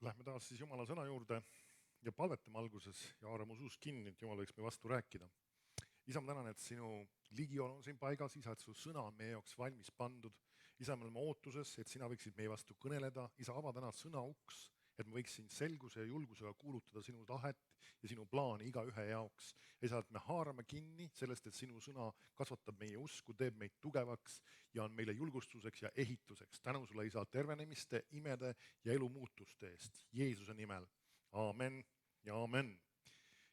Lähme taas siis Jumala sõna juurde ja palvetame alguses ja haarame suust kinni, et Jumal võiks meie vastu rääkida. Isa, ma tänan, et sinu ligiolu on siin paigas, Isa, et su sõna on meie jaoks valmis pandud. Isa, me oleme ootuses, et sina võiksid meie vastu kõneleda. Isa, ava täna sõna uks, et me võiksin selguse ja julgusega kuulutada sinu tahet ja sinu plaani iga ühe jaoks. Isa, et me haarame kinni sellest, et sinu sõna kasvatab meie usku, teeb meid tugevaks ja on meile julgustuseks ja ehituseks. Tänu sulle, Isa, tervenemiste, imede ja elumuutuste eest. Jeesuse nimel. Aamen ja aamen.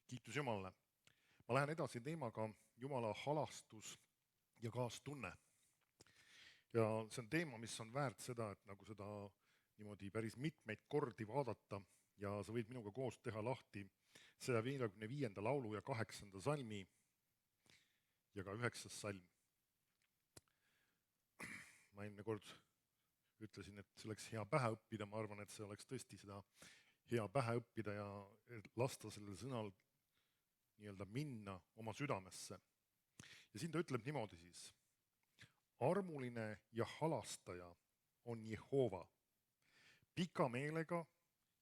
Kiitus Jumalale. Ma lähen edasi teemaga Jumala halastus ja kaastunne. Ja see on teema, mis on väärt seda, et nagu seda niimoodi päris mitmeid kordi vaadata ja sa võid minuga koos teha lahti 155. laulu ja 8. salmi ja ka 9. salm. Ma eelmine kord ütlesin, et see oleks hea pähe õppida. Ma arvan, et see oleks tõesti seda hea pähe õppida ja lasta sellel sõnal nii-öelda minna oma südamesse. Ja siin ta ütleb niimoodi siis. Armuline ja halastaja on Jehova, pika meelega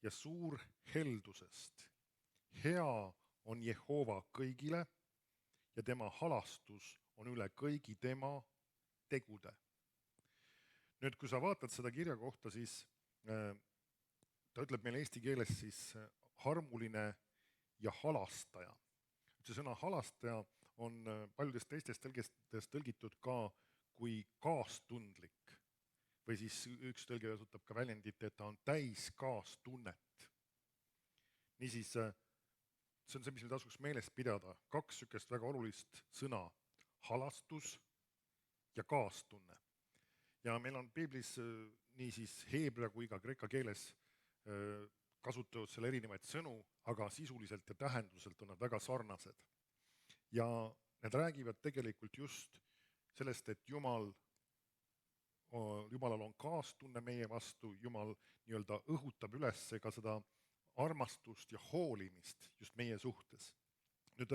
ja suur heldusest. Hea on Jehova kõigile ja tema halastus on üle kõigi tema tegude. Nüüd, kui sa vaatad seda kirja kohta, siis ta ütleb meile eesti keeles siis armuline ja halastaja. See sõna halastaja on paljudest teistest tõlgetest tõlgitud ka kui kaastundlik. Või siis üks tõlge kasutab ka väljendit, et ta on täis kaastunnet. Niisiis, see on see, mis me tasuks meeles pidada. Kaks sükest väga olulist sõna, halastus ja kaastunne. Ja meil on Piiblis nii siis heebrea kui ka kreeka keeles kasutavad selle erinevaid sõnu, aga sisuliselt ja tähenduselt on nad väga sarnased. Ja need räägivad tegelikult just sellest, et Jumalal on kaastunne meie vastu, Jumal nii-öelda õhutab üles ka seda armastust ja hoolimist just meie suhtes. Nüüd,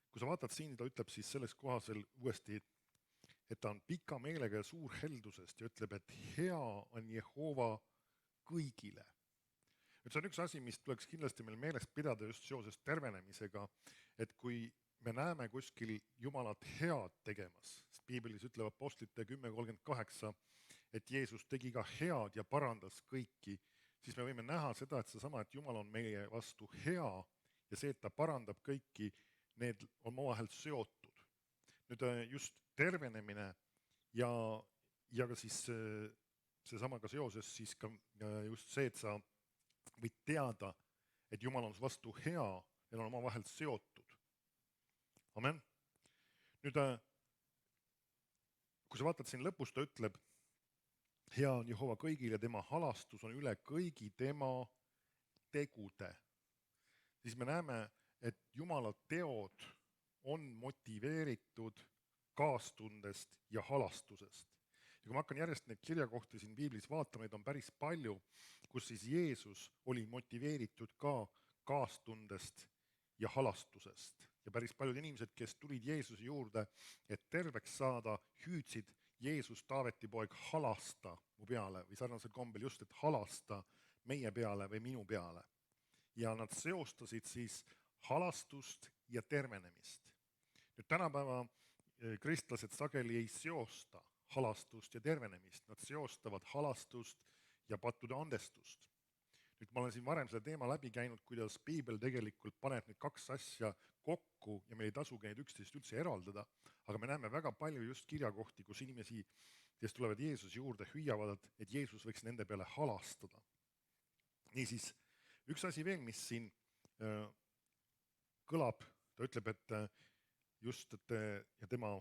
kui sa vaatad siin, ta ütleb siis selles kohasel uuesti, et ta on pika meelega ja suur heldusest ja ütleb, et hea on Jehova kõigile. See on üks asi, mis tuleks kindlasti meil meeles pidada just seoses tervenemisega, et kui me näeme kuskil Jumalat head tegemas, sest Piibelis ütleb Apostlite 10.38, et Jeesus tegi ka head ja parandas kõiki, siis me võime näha seda, et seesama, et Jumal on meie vastu hea ja see, et ta parandab kõiki, need on omavahel seotud. Nüüd just tervenemine ja ka siis seesamaga seoses siis ka just see, et sa võid teada, et Jumal on vastu hea ja on omavahel seotud. Amen. Nüüd, kui sa vaatad siin lõpus, ta ütleb, hea on Jehova kõigile, tema halastus on üle kõigi tema tegude. Siis me näeme, et Jumala teod on motiveeritud kaastundest ja halastusest. Ja kui ma hakkan järjest neid kirjakohti siin Piiblis vaatama, neid on päris palju, kus siis Jeesus oli motiveeritud ka kaastundest ja halastusest. Ja päris paljud inimesed, kes tulid Jeesuse juurde, et terveks saada, hüüdsid Jeesus, Taaveti poeg, halasta mu peale või sarnasel kombel just, et halasta meie peale või minu peale. Ja nad seostasid siis halastust ja tervenemist. Nüüd tänapäeva kristlased sageli ei seosta halastust ja tervenemist. Nad seostavad halastust ja pattude andestust. Nüüd ma olen siin varem selle teema läbi käinud, kuidas Piibel tegelikult paneb need kaks asja kokku ja meil ei tasugi neid üksteist üldse eraldada, aga me näeme väga palju just kirjakohti, kus inimesi, kes tulevad Jeesuse juurde, hüüavad, et Jeesus võiks nende peale halastada. Niisiis, üks asi veel, mis siin kõlab, ta ütleb, et just, et ja tema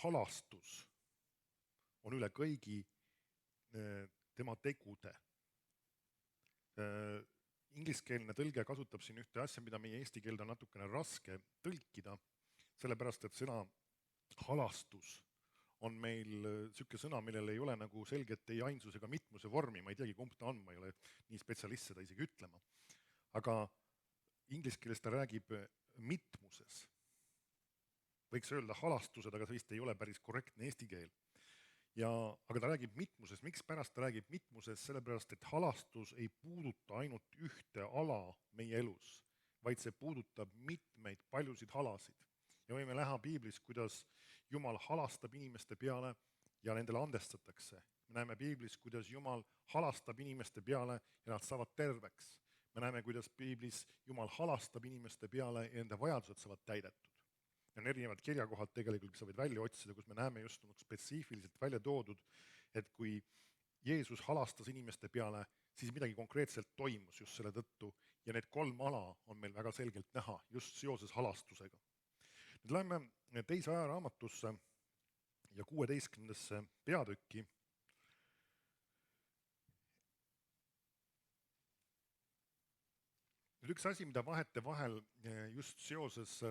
halastus on üle kõigi tema tegude. Ingliskeelne tõlge kasutab siin ühte asja, mida meie eesti keelde on natukene raske tõlkida, sellepärast, et sõna halastus on meil selline sõna, millel ei ole nagu selget ei ainsus ega mitmuse vormi, ma ei teagi, kumb ta on, ma ei ole nii spetsialist seda isegi ütlema. Aga inglise keeles ta räägib mitmuses. Võiks öelda halastused, aga see vist ei ole päris korrektne eesti keel. Aga ta räägib mitmusest. Miks pärast ta räägib mitmusest? Sellepärast, et halastus ei puuduta ainult ühte ala meie elus, vaid see puudutab mitmeid, paljusid halasid. Ja võime näha piiblis, kuidas Jumal halastab inimeste peale ja nendele andestatakse. Me näeme piiblis, kuidas Jumal halastab inimeste peale ja nad saavad terveks. Me näeme, kuidas piiblis Jumal halastab inimeste peale ja nende vajadused saavad täidetud. On erinevad kirjakohad tegelikult, mis sa võid välja otsida, kus me näeme just spetsiifiliselt välja toodud, et kui Jeesus halastas inimeste peale, siis midagi konkreetselt toimus just selle tõttu ja need 3 ala on meil väga selgelt näha just seoses halastusega. Nüüd läheme teise ajaraamatusse ja 16. peatükki. Nüüd üks asi, mida vahetevahel just seoses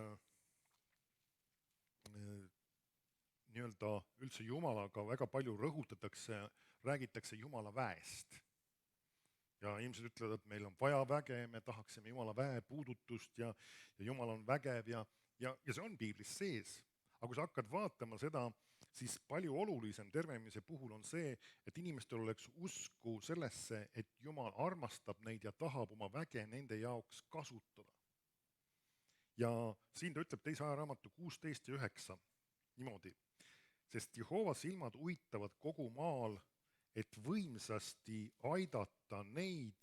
nii-öelda üldse Jumalaga väga palju rõhutatakse, räägitakse Jumala väest. Ja inimesed ütlevad, et meil on vaja väge, me tahaksime Jumala väe puudutust ja Jumal on vägev ja see on piiblis sees. Aga kui sa hakkad vaatama seda, siis palju olulisem tervenemise puhul on see, et inimestel oleks usku sellesse, et Jumal armastab neid ja tahab oma väge nende jaoks kasutada. Ja siin ta ütleb teise ajaraamatu 16 ja 9 niimoodi. Sest Jehova silmad uitavad kogu maal, et võimsasti aidata neid,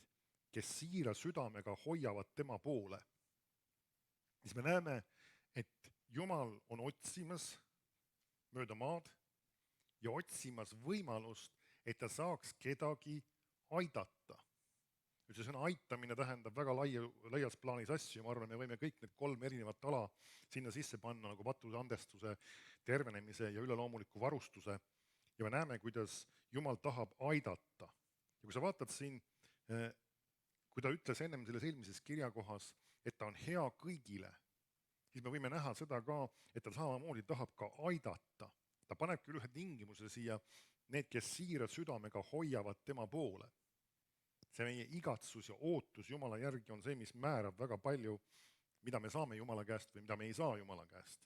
kes siira südamega hoiavad tema poole. Siis me näeme, et Jumal on otsimas mööda maad ja otsimas võimalust, et ta saaks kedagi aidata. See sõna aitamine tähendab väga laias plaanis asju. Ma arvan, me võime kõik need 3 erinevat ala sinna sisse panna, nagu patuse, andestuse, tervenemise ja üleloomuliku varustuse. Ja me näeme, kuidas Jumal tahab aidata. Ja kui sa vaatad siin, kui ta ütles ennem selles eelmises kirjakohas, et ta on hea kõigile, siis me võime näha seda ka, et ta samamoodi tahab ka aidata. Ta paneb küll ühe tingimuse siia, need, kes siira südamega hoiavad tema poole. See meie igatsus ja ootus Jumala järgi on see, mis määrab väga palju, mida me saame Jumala käest või mida me ei saa Jumala käest.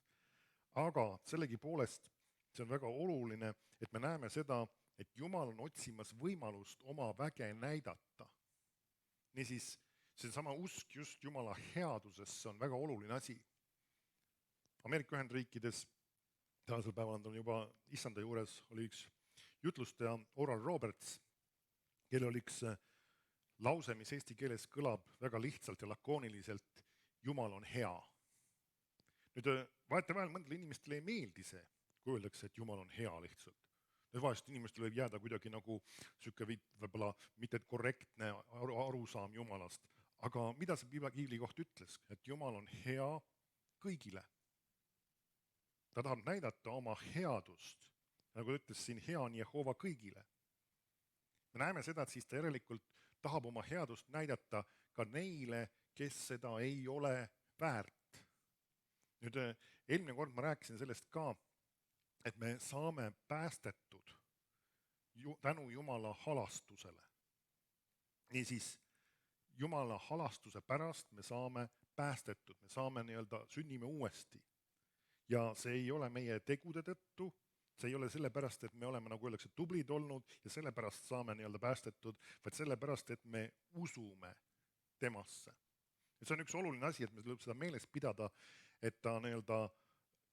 Aga sellegipoolest see on väga oluline, et me näeme seda, et Jumal on otsimas võimalust oma väge näidata. Niisiis, see sama usk just Jumala headusesse on väga oluline asi. Ameerika Ühendriikides tänasel päeval on juba issanda juures oli üks jutlustaja Oral Roberts, kelle oli üks lause, mis eesti keeles kõlab väga lihtsalt ja lakooniliselt, Jumal on hea. Nüüd vahetevahel mõndele inimestele ei meeldi see, kui öeldakse, et Jumal on hea lihtsalt. Vahest inimestele võib jääda kuidagi nagu süke võib-olla mitte korrektne arusaam Jumalast. Aga mida see piibli koht ütles? Et Jumal on hea kõigile. Ta tahab näidata oma headust, nagu ta ütles siin, hea on Jehova kõigile. Me näeme seda, et siis ta järelikult tahab oma headust näidata ka neile, kes seda ei ole väärt. Nüüd eelmine kord ma rääkisin sellest ka, et me saame päästetud tänu Jumala halastusele. Niisiis, Jumala halastuse pärast me saame päästetud, me saame sünnime uuesti. Ja see ei ole meie tegude tõttu, see ei ole sellepärast, et me oleme, nagu öeldakse, tublid olnud ja sellepärast saame päästetud, vaid sellepärast, et me usume temasse. Ja see on üks oluline asi, et me tuleb seda meeles pidada, et ta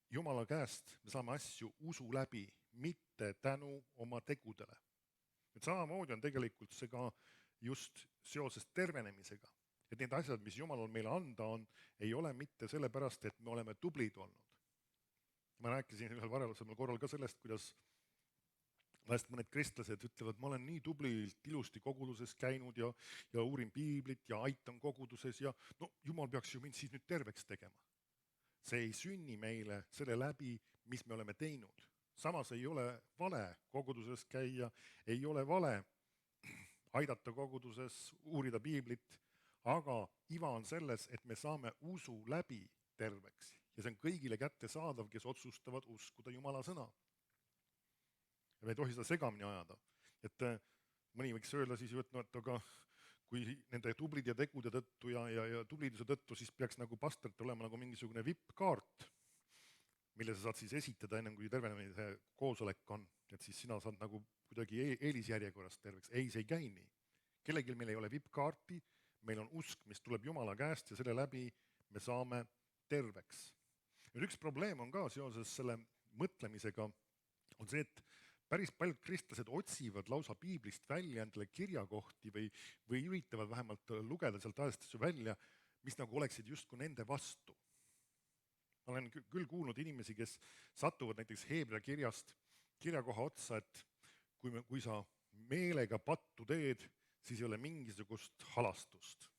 Jumala käest me saame asju usu läbi, mitte tänu oma tegudele. Et samamoodi on tegelikult see ka just seoses tervenemisega. Et need asjad, mis Jumalal meile anda on, ei ole mitte sellepärast, et me oleme tublid olnud. Ma rääkisin ühel varelasemal korral ka sellest, kuidas vahest mõned kristlased ütlevad, ma olen nii tublilt ilusti koguduses käinud ja uurin piiblit ja aitan koguduses ja no Jumal peaks ju mind siis nüüd terveks tegema. See ei sünni meile selle läbi, mis me oleme teinud. Samas ei ole vale koguduses käia, ei ole vale aidata koguduses, uurida piiblit, aga iva on selles, et me saame usu läbi terveks. Ja see on kõigile kättesaadav, kes otsustavad uskuda Jumala sõna. Ja me ei tohi seda segamini ajada. Et mõni võiks öelda siis ju, et aga kui nende tublide tegude tõttu ja tubliduse tõttu, siis peaks nagu pastorite olema nagu mingisugune vippkaart. mille sa saad siis esitada enne, kui tervenemise koosolek on, et siis sina saad nagu kuidagi eelisjärjekorras terveks. Ei, see ei käi nii. Kellegil meil ei ole VIP-kaarti, meil on usk, mis tuleb Jumala käest ja selle läbi me saame terveks. Nüüd üks probleem on ka seoses selle mõtlemisega, on see, et päris paljud kristlased otsivad lausa piiblist välja endale kirjakohti või üritavad vähemalt lugeda sealt ajastusju välja, mis nagu oleksid justkui nende vastu. Ma olen küll kuulnud inimesi, kes satuvad näiteks Heebrea kirjast kirjakoha otsa, et kui sa meelega pattu teed, siis ei ole mingisugust halastust.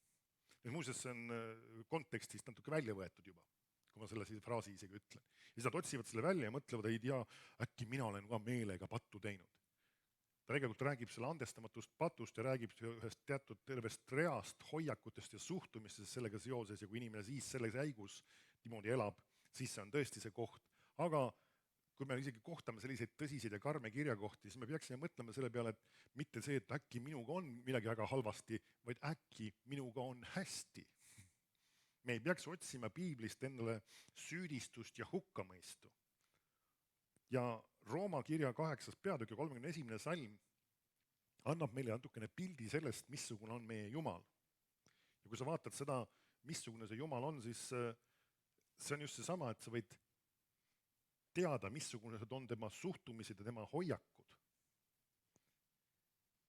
Ja muuseas, see on kontekstist natuke välja võetud juba, kui ma selle fraasi isegi ütlen. Ja siis nad otsivad selle välja ja mõtlevad, ei tea, äkki mina olen ka meelega pattu teinud. Ta tegelikult räägib selle andestamatust patust ja räägib ühest teatud tervest reast hoiakutest ja suhtumistest sellega seoses ja kui inimene siis selles häigus niimoodi elab, siis see on tõesti see koht. Aga kui me isegi kohtame selliseid tõsiseid ja karme kirjakohti, siis me peaksime mõtlema selle peale, et mitte see, et äkki minuga on midagi väga halvasti, vaid äkki minuga on hästi. Me ei peaks otsima piiblist endale süüdistust ja hukkamõistu. Ja Rooma kirja 8. peatükk ja 31. salm annab meile natukene pildi sellest, missugune on meie Jumal. Ja kui sa vaatad seda, missugune see Jumal on, siis see on just seesama, et sa võid teada, missugused on tema suhtumised ja tema hoiakud.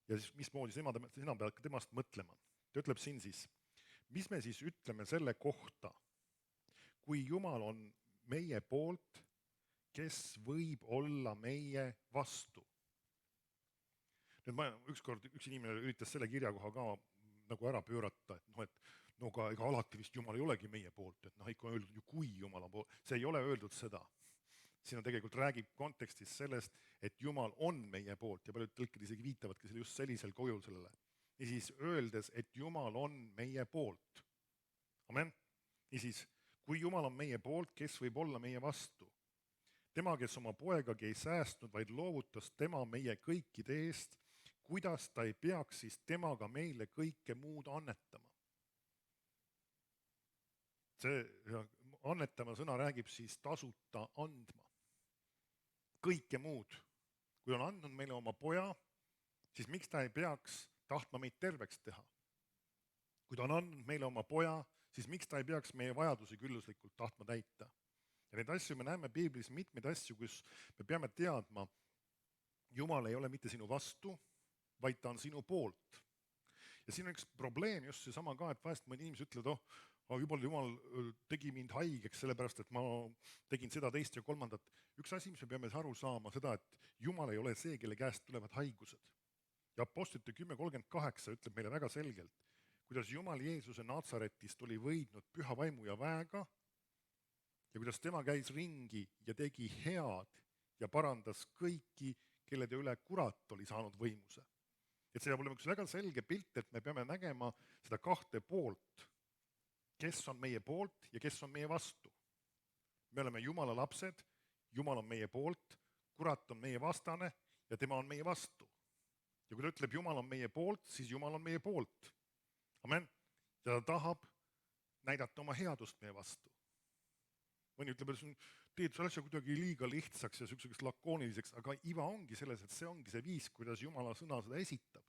Ja siis mismoodi sina pead temast mõtlema. Ta ütleb siin siis, mis me siis ütleme selle kohta, kui Jumal on meie poolt, kes võib olla meie vastu. Nüüd üks inimene üritas selle kirjakoha ka nagu ära pöörata, et ega alati vist Jumal ei olegi meie poolt, et ikka on öeldud ju kui Jumal on poolt, see ei ole öeldud seda. Siin tegelikult räägib kontekstis sellest, et Jumal on meie poolt ja paljud tõlked isegi viitavadki just sellisel kujul sellele. Ja siis öeldes, et Jumal on meie poolt. Amen. Ja siis, kui Jumal on meie poolt, kes võib olla meie vastu? Tema, kes oma poegagi ei säästnud, vaid loovutas tema meie kõikide eest, kuidas ta ei peaks siis temaga meile kõike muud annetama? See annetama sõna räägib siis tasuta andma. Kõike muud. Kui on andnud meile oma poja, siis miks ta ei peaks tahtma meid terveks teha? Kui ta on andnud meile oma poja, siis miks ta ei peaks meie vajadusi külluslikult tahtma täita? Ja neid asju me näeme piiblis mitmeid asju, kus me peame teadma, Jumal ei ole mitte sinu vastu, vaid ta on sinu poolt. Ja siin on üks probleem just seesama ka, et vahest mõni inimesed ütlevad, Jumal tegi mind haigeks, sellepärast et ma tegin seda, teist ja kolmandat. Üks asi, mis me peame aru saama, seda, et Jumal ei ole see, kelle käest tulevad haigused. Ja Apostlite 10.38 ütleb meile väga selgelt, kuidas Jumal Jeesuse Natsaretist oli võidnud püha vaimu ja väega ja kuidas tema käis ringi ja tegi head ja parandas kõiki, kellede üle kurat oli saanud võimuse. Et see peab olema üks väga selge pilt, et me peame nägema seda kahte poolt, kes on meie poolt ja kes on meie vastu. Me oleme Jumala lapsed, Jumal on meie poolt, kurat on meie vastane ja tema on meie vastu. Ja kui ta ütleb, Jumal on meie poolt, siis Jumal on meie poolt. Amen. Ja ta tahab näidata oma headust meie vastu. Mõni ütleb, et teed selle asja kuidagi liiga lihtsaks ja selliseks lakooniliseks, aga iva ongi selles, et see ongi see viis, kuidas Jumala sõna seda esitab.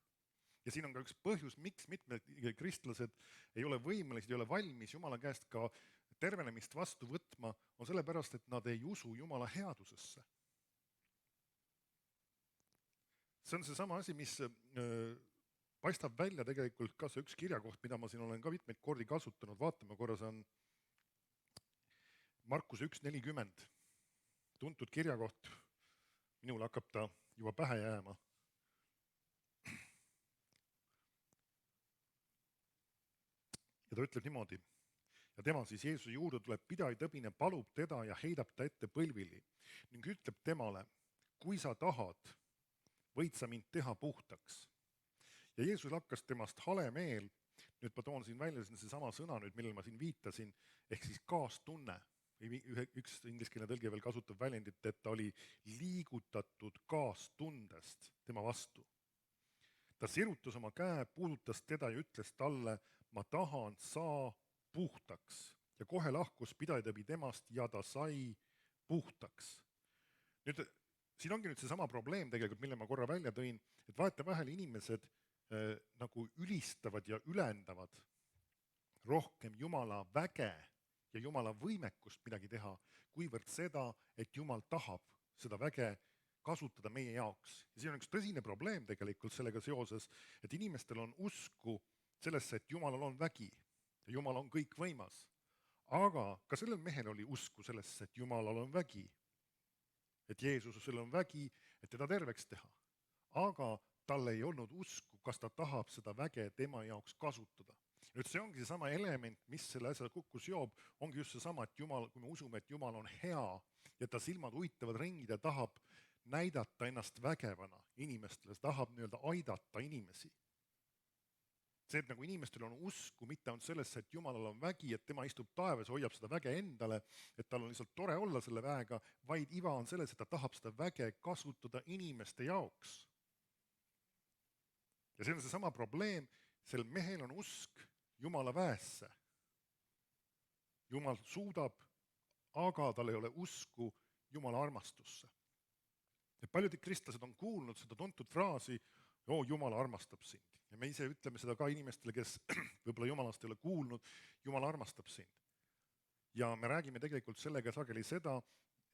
Ja siin on ka üks põhjus, miks mitmed kristlased ei ole võimelised, ei ole valmis Jumala käest ka tervenemist vastu võtma, on sellepärast, et nad ei usu Jumala headusesse. See on seesama asi, mis paistab välja tegelikult ka see üks kirjakoht, mida ma siin olen ka mitmeid kordi kasutanud. Vaatame korra, see on Markuse 1.40. Tuntud kirjakoht. Minule hakkab ta juba pähe jääma. Ja ta ütleb niimoodi. Ja tema siis Jeesuse juurde tuleb pidajatõbine, palub teda ja heidab ta ette põlvili ning ütleb temale, kui sa tahad, võid sa mind teha puhtaks. Ja Jeesus hakkas temast hale meel. Nüüd ma toon siin välja seesama sõna, millele ma siin viitasin, ehk siis kaastunne. Üks ingliskeelne tõlge veel kasutab väljendit, et ta oli liigutatud kaastundest tema vastu. Ta sirutas oma käe, puudutas teda ja ütles talle, ma tahan, saa puhtaks. Ja kohe lahkus pidajatõbi temast ja ta sai puhtaks. Nüüd, siin ongi nüüd seesama probleem tegelikult, mille ma korra välja tõin, et vahetevahel inimesed nagu ülistavad ja ülendavad rohkem Jumala väge ja Jumala võimekust midagi teha, kuivõrd seda, et Jumal tahab seda väge kasutada meie jaoks. Ja siin on üks tõsine probleem tegelikult sellega seoses, et inimestel on usku sellesse, et Jumalal on vägi ja Jumal on kõikvõimas. Aga ka sellel mehel oli usku sellesse, et Jumalal on vägi, et Jeesusel on vägi, et teda terveks teha. Aga tal ei olnud usku, kas ta tahab seda väge tema jaoks kasutada. Nüüd see ongi seesama element, mis selle asja kokku seob, ongi just seesama, et Jumal, kui me usume, et Jumal on hea ja ta silmad uitavad ringi, ta tahab näidata ennast vägevana inimestele, ta tahab nii-öelda aidata inimesi. See, et nagu inimestel on usku, mitte on sellesse, et Jumalal on vägi, et tema istub taevas ja hoiab seda väge endale, et tal on lihtsalt tore olla selle väega, vaid iva on selles, et ta tahab seda väge kasutada inimeste jaoks. Ja see on seesama probleem, sel mehel on usk Jumala väesse. Jumal suudab, aga tal ei ole usku Jumala armastusse. Ja paljud kristlased on kuulnud seda tuntud fraasi, Jumal armastab sind. Ja me ise ütleme seda ka inimestele, kes võib-olla Jumalast ei ole kuulnud, Jumal armastab sind. Ja me räägime tegelikult sellega sageli seda,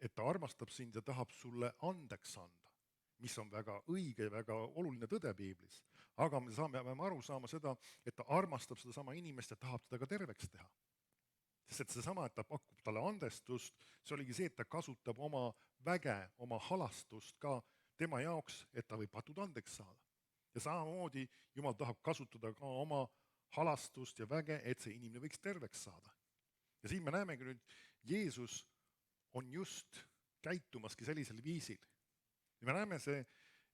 et ta armastab sind ja tahab sulle andeks anda, mis on väga õige ja väga oluline tõde piiblis. Aga me peame aru saama seda, et ta armastab seda sama inimest ja tahab teda ka terveks teha. Sest et seesama, et ta pakub talle andestust, see oligi see, et ta kasutab oma väge, oma halastust ka tema jaoks, et ta võib patud andeks saada. Ja samamoodi Jumal tahab kasutada ka oma halastust ja väge, et see inimene võiks terveks saada. Ja siin me näemegi nüüd, Jeesus on just käitumaski sellisel viisil. Ja me näeme, see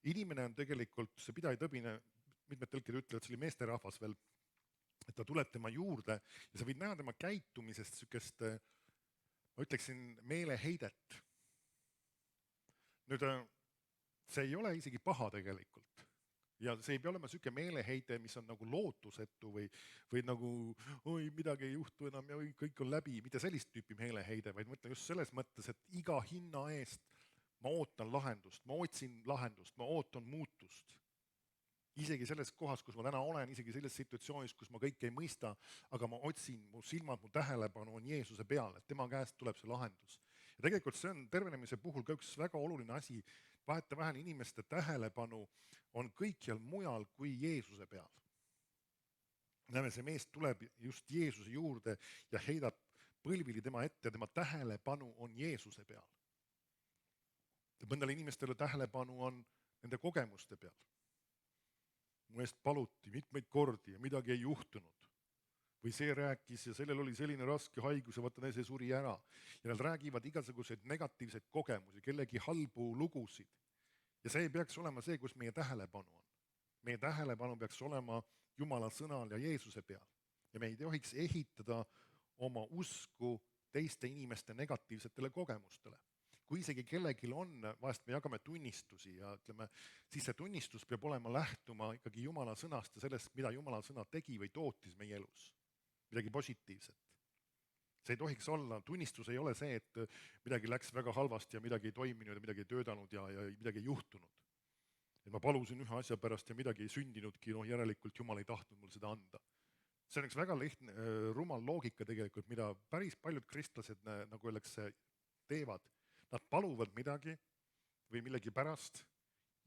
inimene on tegelikult, see pidajatõbine, mitmed tõlkid ütlevad, see oli meesterahvas veel, et ta tuleb tema juurde ja sa võid näha tema käitumisest sükest, ma ütleksin, meeleheidet. Nüüd, see ei ole isegi paha tegelikult. Ja see ei pea olema süke meeleheide, mis on nagu lootusetu või nagu oi, midagi ei juhtu enam ja oi, kõik on läbi. Mitte sellist tüüpi meeleheide, vaid mõtlen just selles mõttes, et iga hinna eest ma ootan lahendust, ma otsin lahendust, ma ootan muutust. Isegi selles kohas, kus ma täna olen, isegi selles situatsioonis, kus ma kõike ei mõista, aga ma otsin, mu silmad, mu tähelepanu on Jeesuse peal, et tema käest tuleb see lahendus. Ja tegelikult see on tervenemise puhul ka üks väga oluline asi. Vahetevahel inimeste tähelepanu on kõikjal mujal kui Jeesuse peal. Näeme, see mees tuleb just Jeesuse juurde ja heidab põlvili tema ette ja tema tähelepanu on Jeesuse peal. Mõndale inimestele tähelepanu on nende kogemuste peal. Mu eest paluti mitmeid kordi ja midagi ei juhtunud. Või see rääkis ja sellel oli selline raske haigus ja vaata, see suri ära. Ja nad räägivad igasuguseid negatiivseid kogemusi, kellegi halbu lugusid. Ja see ei peaks olema see, kus meie tähelepanu on. Meie tähelepanu peaks olema Jumala sõnal ja Jeesuse peal. Ja me ei tohiks ehitada oma usku teiste inimeste negatiivsetele kogemustele. Kui isegi kellelgi on, vahest me jagame tunnistusi ja ütleme, siis see tunnistus peab olema lähtuma ikkagi Jumala sõnast ja sellest, mida Jumala sõna tegi või tootis meie elus. Midagi positiivset. See ei tohiks olla, tunnistus ei ole see, et midagi läks väga halvasti ja midagi ei toiminud ja midagi ei töötanud ja midagi ei juhtunud. Et ma palusin ühe asja pärast ja midagi ei sündinudki, järelikult Jumal ei tahtnud mul seda anda. See on üks väga lihtne, rumal loogika tegelikult, mida päris paljud kristlased, nagu öeldakse, teevad. Nad paluvad midagi või millegi pärast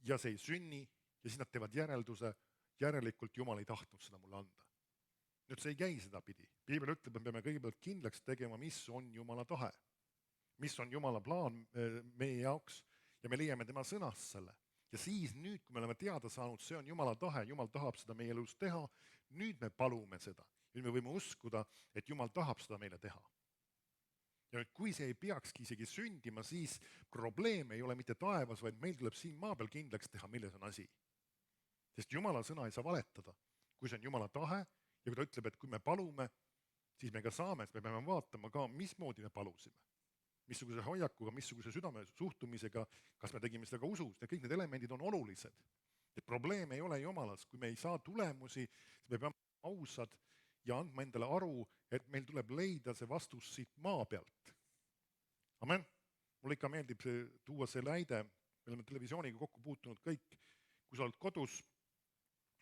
ja see ei sünni ja siis nad teevad järelduse, järelikult Jumal ei tahtnud seda mulle anda. Nüüd see ei käi seda pidi. Piibel ütleb, et me peame kõigepealt kindlaks tegema, mis on Jumala tahe. Mis on Jumala plaan meie jaoks ja me leiame tema sõnast selle. Ja siis nüüd, kui me oleme teada saanud, see on Jumala tahe, Jumal tahab seda meie elus teha, nüüd me palume seda. Nüüd me võime uskuda, et Jumal tahab seda meile teha. Ja nüüd, kui see ei peakski isegi sündima, siis probleem ei ole mitte taevas, vaid meil tuleb siin maa peal kindlaks teha, milles on asi. Sest Jumala sõna ei saa valetada. Kui see on Jumala tahe ja kui ta ütleb, et kui me palume, siis me ka saame, et me peame vaatama ka, mismoodi me palusime. Missuguse hoiakuga, missuguse südame suhtumisega, kas me tegime seda ka usus. Ja kõik need elemendid on olulised. Et probleem ei ole Jumalas. Kui me ei saa tulemusi, siis me peame ausad ja andma endale aru, et meil tuleb leida see vastus siit maa pealt. Amen. Mulle ikka meeldib tuua see näide, me oleme televisiooniga kokku puutunud kõik, kui sa oled kodus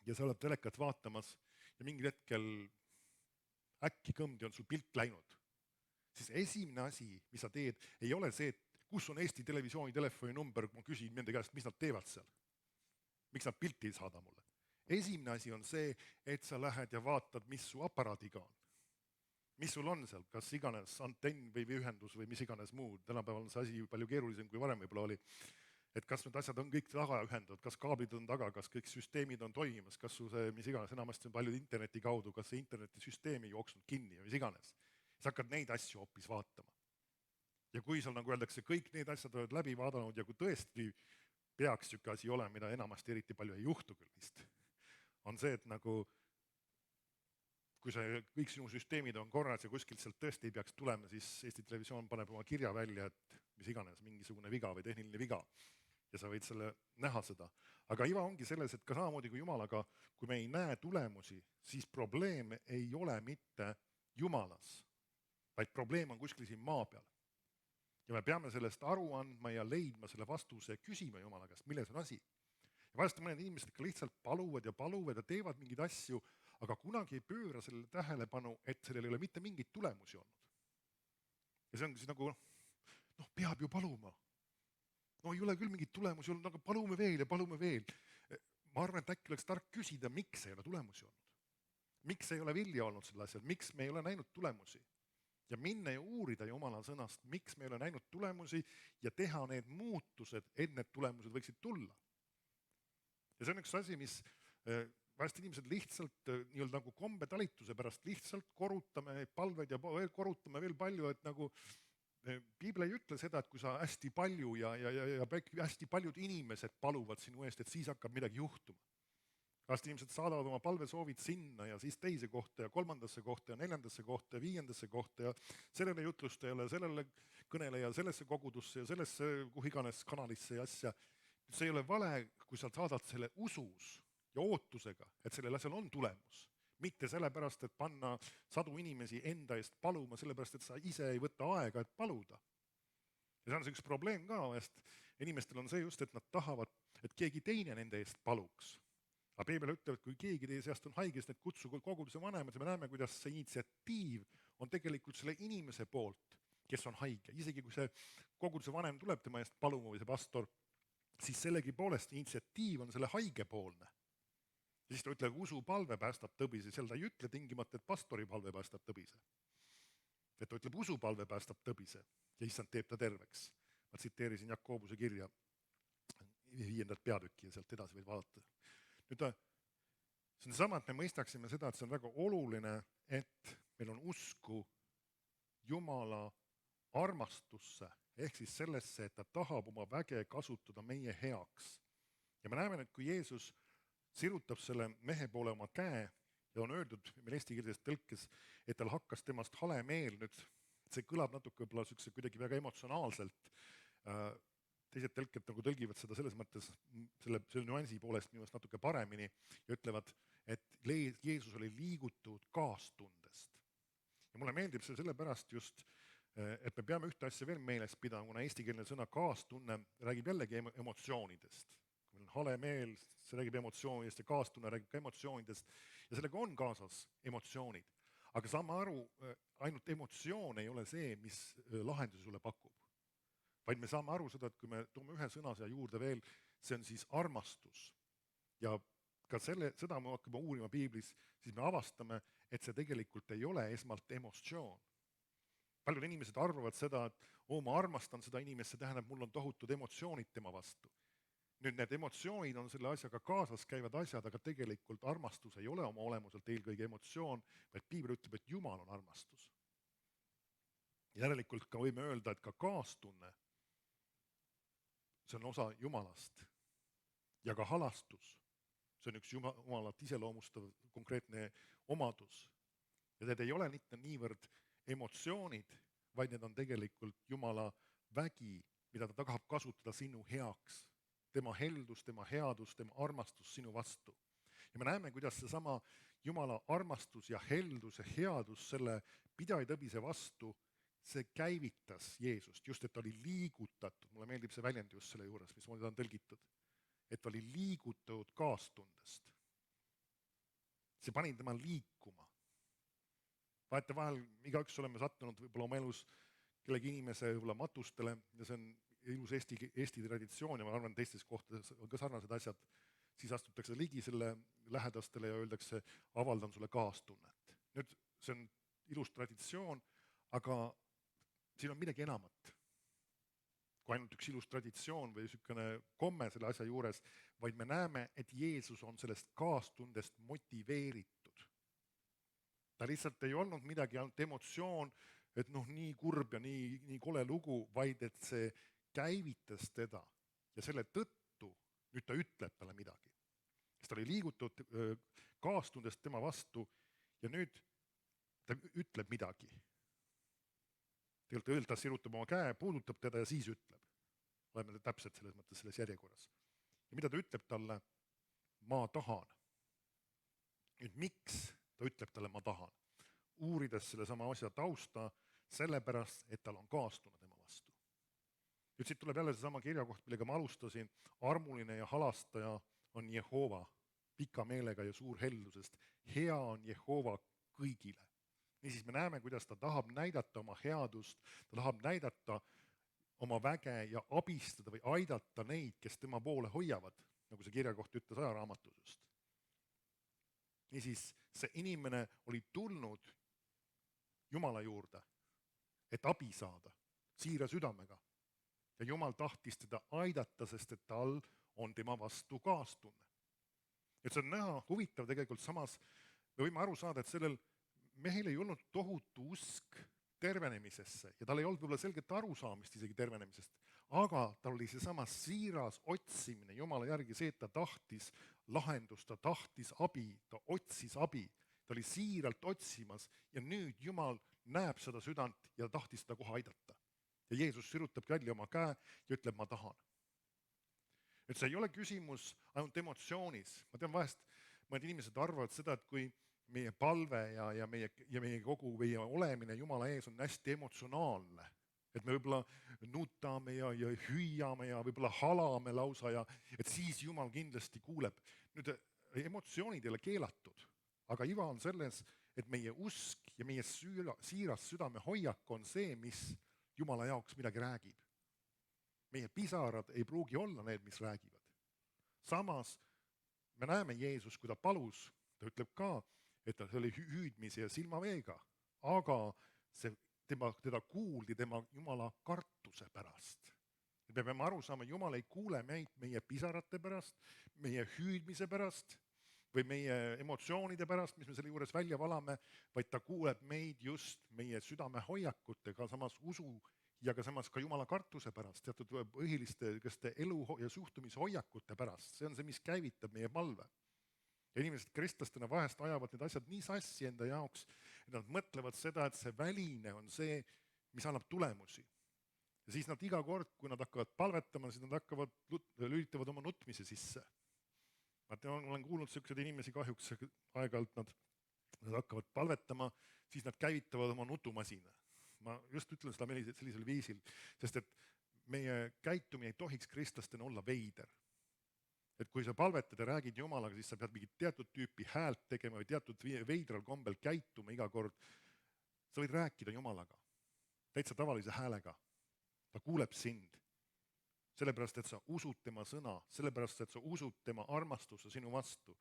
ja sa oled telekat vaatamas ja mingil hetkel äkki kõmdi on sul pilt läinud, siis esimene asi, mis sa teed, ei ole see, et kus on Eesti Televisiooni telefoninumber, kui ma küsin nende käest, mis nad teevad seal. Miks nad pilti ei saada mulle? Esimene asi on see, et sa lähed ja vaatad, mis su aparaadiga on. Mis sul on seal, kas iganes antenn või ühendus või mis iganes muu. Tänapäeval on see asi palju keerulisem, kui varem võib-olla oli. Et kas need asjad on kõik taga ühendatud, kas kaablid on taga, kas kõik süsteemid on toimimas, kas su see, mis iganes, enamasti on palju interneti kaudu, kas see internetisüsteem ei jooksnud kinni ja mis iganes. Sa hakkad neid asju hoopis vaatama. Ja kui seal, nagu öeldakse, kõik need asjad oled läbi vaadanud ja kui tõesti peaks siuke asi olema, mida enamasti eriti palju ei juhtu küll vist, on see, et nagu kui see kõik sinu süsteemid on korras ja kuskilt sealt tõesti ei peaks tulema, siis Eesti Televisioon paneb oma kirja välja, et mis iganes, mingisugune viga või tehniline viga. Ja sa võid selle näha seda. Aga iva ongi selles, et ka samamoodi kui Jumalaga, kui me ei näe tulemusi, siis probleem ei ole mitte Jumalas, vaid probleem on kuskil siin maa peal. Ja me peame sellest aru andma ja leidma selle vastuse ja küsima Jumala käest, milles on asi. Ja vahest mõned inimesed ka lihtsalt paluvad ja teevad mingeid asju, aga kunagi ei pööra sellele tähelepanu, et sellel ei ole mitte mingit tulemusi olnud. Ja see on siis nagu, peab ju paluma. No ei ole küll mingit tulemusi olnud, aga palume veel ja palume veel. Ma arvan, et äkki oleks tark küsida, miks ei ole tulemusi olnud. Miks ei ole vilja olnud selle asjal, miks me ei ole näinud tulemusi. Ja minna ja uurida Jumala sõnast, miks me ei ole näinud tulemusi ja teha need muutused, et need tulemused võiksid tulla. Ja see on üks asi, mis vahest inimesed lihtsalt nii-öelda nagu kombetalituse pärast lihtsalt korrutame palved ja korrutame veel palju, et nagu Piibel ei ütle seda, et kui sa hästi palju ja hästi paljud inimesed paluvad sinu eest, et siis hakkab midagi juhtuma. Vahest inimesed saadavad oma palvesoovid sinna ja siis teise kohta ja kolmandasse kohta ja neljandasse kohta ja viiendasse kohta ja sellele jutlustajale, sellele kõneleja, sellesse kogudusse ja sellesse kuhu iganes kanalisse ja asja. See ei ole vale, kui sa saadad selle usus ja ootusega, et sellel asjal on tulemus. Mitte sellepärast, et panna sadu inimesi enda eest paluma, sellepärast, et sa ise ei võta aega, et paluda. Ja see on see üks probleem ka, sest inimestel on see just, et nad tahavad, et keegi teine nende eest paluks. Aga Piibel ütleb, et kui keegi teie seast on haige, siis need kutsugu koguduse vanemad ja me näeme, kuidas see initsiatiiv on tegelikult selle inimese poolt, kes on haige. Isegi kui see koguduse vanem tuleb tema eest paluma või see pastor, siis sellegi poolest initsiatiiv on selle haige poolne. Ja siis ta ütleb, usu palve päästab tõbise, seal ta ei ütle tingimata, et pastori palve päästab tõbise. Et ta ütleb, usu palve päästab tõbise ja issand teeb ta terveks. Ma tsiteerisin Jakobuse kirja 5. peatükki ja sealt edasi võid vaadata. Nüüd see on sama, et me mõistaksime seda, et see on väga oluline, et meil on usku Jumala armastusse, ehk siis sellesse, et ta tahab oma väge kasutada meie heaks. Ja me näeme, et kui Jeesus sirutab selle mehe poole oma käe ja on öeldud meil eestikeelses tõlkes, et tal hakkas temast hale meel, nüüd see kõlab natuke võib-olla kuidagi väga emotsionaalselt. Teised tõlked nagu tõlgivad seda selles mõttes selle nüansi poolest minu arust natuke paremini ja ütlevad, et Jeesus oli liigutud kaastundest. Ja mulle meeldib see sellepärast just, et me peame ühte asja veel meeles pidama, kuna eestikeelne sõna kaastunne räägib jällegi emotsioonidest. Kui meil on hale meel, see räägib emotsioonidest ja kaastunne räägib ka emotsioonidest ja sellega on kaasas emotsioonid. Aga saame aru, ainult emotsioon ei ole see, mis lahendusi sulle pakub. Vaid me saame aru seda, et kui me toome ühe sõna siia juurde veel, see on siis armastus. Ja ka seda me hakkame uurima Piiblis, siis me avastame, et see tegelikult ei ole esmalt emotsioon. Paljud inimesed arvavad seda, et ma armastan seda inimest, see tähendab, mul on tohutud emotsioonid tema vastu. Nüüd need emotsioonid on selle asjaga kaasas käivad asjad, aga tegelikult armastus ei ole oma olemuselt eelkõige emotsioon, vaid Piibel ütleb, et Jumal on armastus. Järelikult ka võime öelda, et ka kaastunne, see on osa Jumalast ja ka halastus, see on üks Jumalat iseloomustav konkreetne omadus. Ja need ei ole niivõrd emotsioonid, vaid need on tegelikult Jumala vägi, mida ta tahab kasutada sinu heaks. Tema heldus, tema headus, tema armastus sinu vastu. Ja me näeme, kuidas seesama Jumala armastus ja heldus ja headus selle pidajatõbise vastu see käivitas Jeesust, just et ta oli liigutatud, mulle meeldib see väljend just selle juures, mismoodi ta on tõlgitud, et ta oli liigutatud kaastundest. See pani tema liikuma. Vaata vahel, igaüks oleme sattunud võib-olla oma elus kellegi inimese võib-olla matustele ja see on ilus Eesti traditsioon ja ma arvan, teistes kohtades on ka sarnased asjad, siis astutakse ligi selle lähedastele ja öeldakse, avaldan sulle kaastunnet. Nüüd see on ilus traditsioon, aga siin on midagi enamat kui ainult üks ilus traditsioon või niisugune komme selle asja juures, vaid me näeme, et Jeesus on sellest kaastundest motiveeritud. Ta lihtsalt ei olnud midagi, ainult emotsioon, et nii kurb ja nii kole lugu, vaid et see käivitas teda ja selle tõttu nüüd ta ütleb talle midagi. Sest ta oli liigutud kaastundest tema vastu ja nüüd ta ütleb midagi. Tegelikult ta sirutab oma käe, puudutab teda ja siis ütleb. Oleme täpselt selles mõttes selles järjekorras. Ja mida ta ütleb talle? Ma tahan. Nüüd miks ta ütleb talle ma tahan? Uurides selle sama asja tausta, sellepärast, et tal on kaastunne tema vastu. Nüüd siit tuleb jälle see sama kirjakoht, millega ma alustasin. Armuline ja halastaja on Jehova, pika meelega ja suur hellusest. Hea on Jehova kõigile. Niisiis me näeme, kuidas ta tahab näidata oma headust, ta tahab näidata oma väge ja abistada või aidata neid, kes tema poole hoiavad, nagu see kirjakoht ütles ajaraamatusest. Niisiis see inimene oli tulnud Jumala juurde, et abi saada, siira südamega. Ja Jumal tahtis teda aidata, sest et tal on tema vastu kaastunne. Et see on näha huvitav tegelikult samas, me võime aru saada, et sellel mehel ei olnud tohutu usk tervenemisesse ja tal ei olnud võib-olla selget arusaamist isegi tervenemisest, aga tal oli seesama siiras otsimine Jumala järgi see, et ta tahtis lahendust, ta tahtis abi, ta otsis abi, ta oli siiralt otsimas ja nüüd Jumal näeb seda südant ja tahtis seda kohe aidata. Ja Jeesus sirutab välja oma käe ja ütleb, ma tahan. Et see ei ole küsimus ainult emotsioonis. Ma tean vahest, mõned inimesed arvavad seda, et kui meie palve ja meie kogu meie olemine Jumala ees on hästi emotsionaalne. Et me võib-olla nutame ja hüüame ja võib-olla halame lausa ja et siis Jumal kindlasti kuuleb. Nüüd emotsioonid ei ole keelatud, aga iva on selles, et meie usk ja meie siiras südame hoiak on see, mis Jumala jaoks midagi räägib. Meie pisarad ei pruugi olla need, mis räägivad. Samas me näeme Jeesus, kui ta palus, ta ütleb ka, et ta oli hüüdmise ja silmaveega, aga teda kuuldi tema Jumala kartuse pärast. Me peame aru saama, Jumal ei kuule meid meie pisarate pärast, meie hüüdmise pärast või meie emotsioonide pärast, mis me selle juures välja valame, vaid ta kuuleb meid just meie südame hoiakutega, samas usu ja ka samas ka Jumala kartuse pärast, teatud põhiliste elu ja suhtumishoiakute pärast. See on see, mis käivitab meie palve. Ja inimesed kristlastena vahest ajavad need asjad nii sassi enda jaoks, et nad mõtlevad seda, et see väline on see, mis annab tulemusi. Ja siis nad iga kord, kui nad hakkavad palvetama, siis nad lülitavad oma nutmise sisse. Ma olen kuulnud selliseid inimesi kahjuks aeg-ajalt, nad hakkavad palvetama, siis nad käivitavad oma nutumasina. Ma just ütlen seda sellisel viisil, sest et meie käitumine ei tohiks kristlastena olla veider. Et kui sa palvetad ja räägid Jumalaga, siis sa pead mingit teatud tüüpi häält tegema või teatud veidral kombel käituma iga kord. Sa võid rääkida Jumalaga, täitsa tavalise häälega. Ta kuuleb sind, sellepärast, et sa usud tema sõna, sellepärast, et sa usud tema armastusse sinu vastu,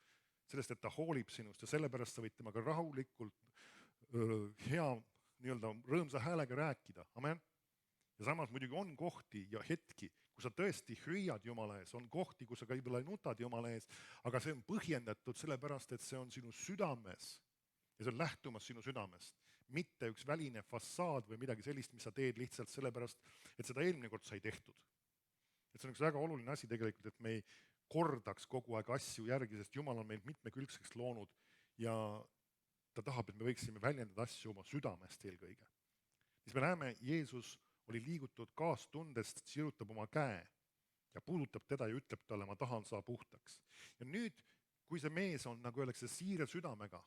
sellest, et ta hoolib sinust ja sellepärast sa võid temaga rahulikult hea rõõmsa häälega rääkida. Amen. Ja samas muidugi on kohti ja hetki, kui sa tõesti hüüad Jumala ees, on kohti, kus sa ka ei nutad Jumala ees, aga see on põhjendatud sellepärast, et see on sinu südames ja see on lähtumas sinu südamest. Mitte üks väline fassaad või midagi sellist, mis sa teed lihtsalt sellepärast, et seda eelmine kord sai tehtud. Et see on üks väga oluline asi tegelikult, et me ei kordaks kogu aeg asju järgi, sest Jumal on meid mitmekülgseks loonud ja ta tahab, et me võiksime väljendada asju oma südamest eelkõige. Siis me näeme, Jeesus oli liigutud kaastundest, sirutab oma käe ja puudutab teda ja ütleb talle, ma tahan saa puhtaks. Ja nüüd, kui see mees on, nagu öeldakse, siire südamega,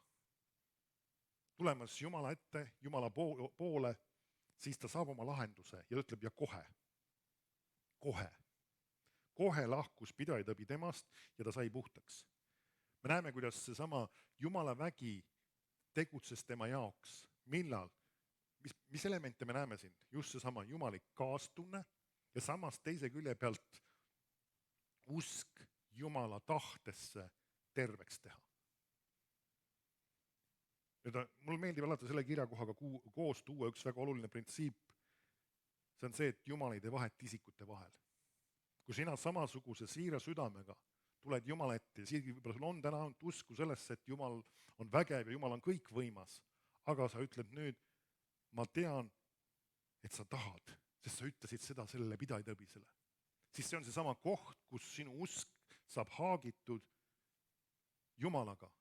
tulemas Jumala ette, Jumala poole siis ta saab oma lahenduse ja ta ütleb ja kohe lahkus pidajatõbi temast ja ta sai puhtaks. Me näeme, kuidas seesama Jumala vägi tegutses tema jaoks. Millal? Mis elemente me näeme siin? Just seesama jumalik kaastunne ja samas teise külje pealt usk Jumala tahtesse terveks teha. Nüüd, mul meeldib alati selle kirjakohaga koos tuua üks väga oluline printsiip. See on see, et Jumal ei tee vahet isikute vahel. Kui sina samasuguse siira südamega tuled Jumala ette ja siis võib-olla sul on täna usku sellesse, et Jumal on vägev ja Jumal on kõikvõimas, aga sa ütled nüüd, ma tean, et sa tahad, sest sa ütlesid seda sellele pidajatõbisele. Siis see on seesama koht, kus sinu usk saab haagitud Jumalaga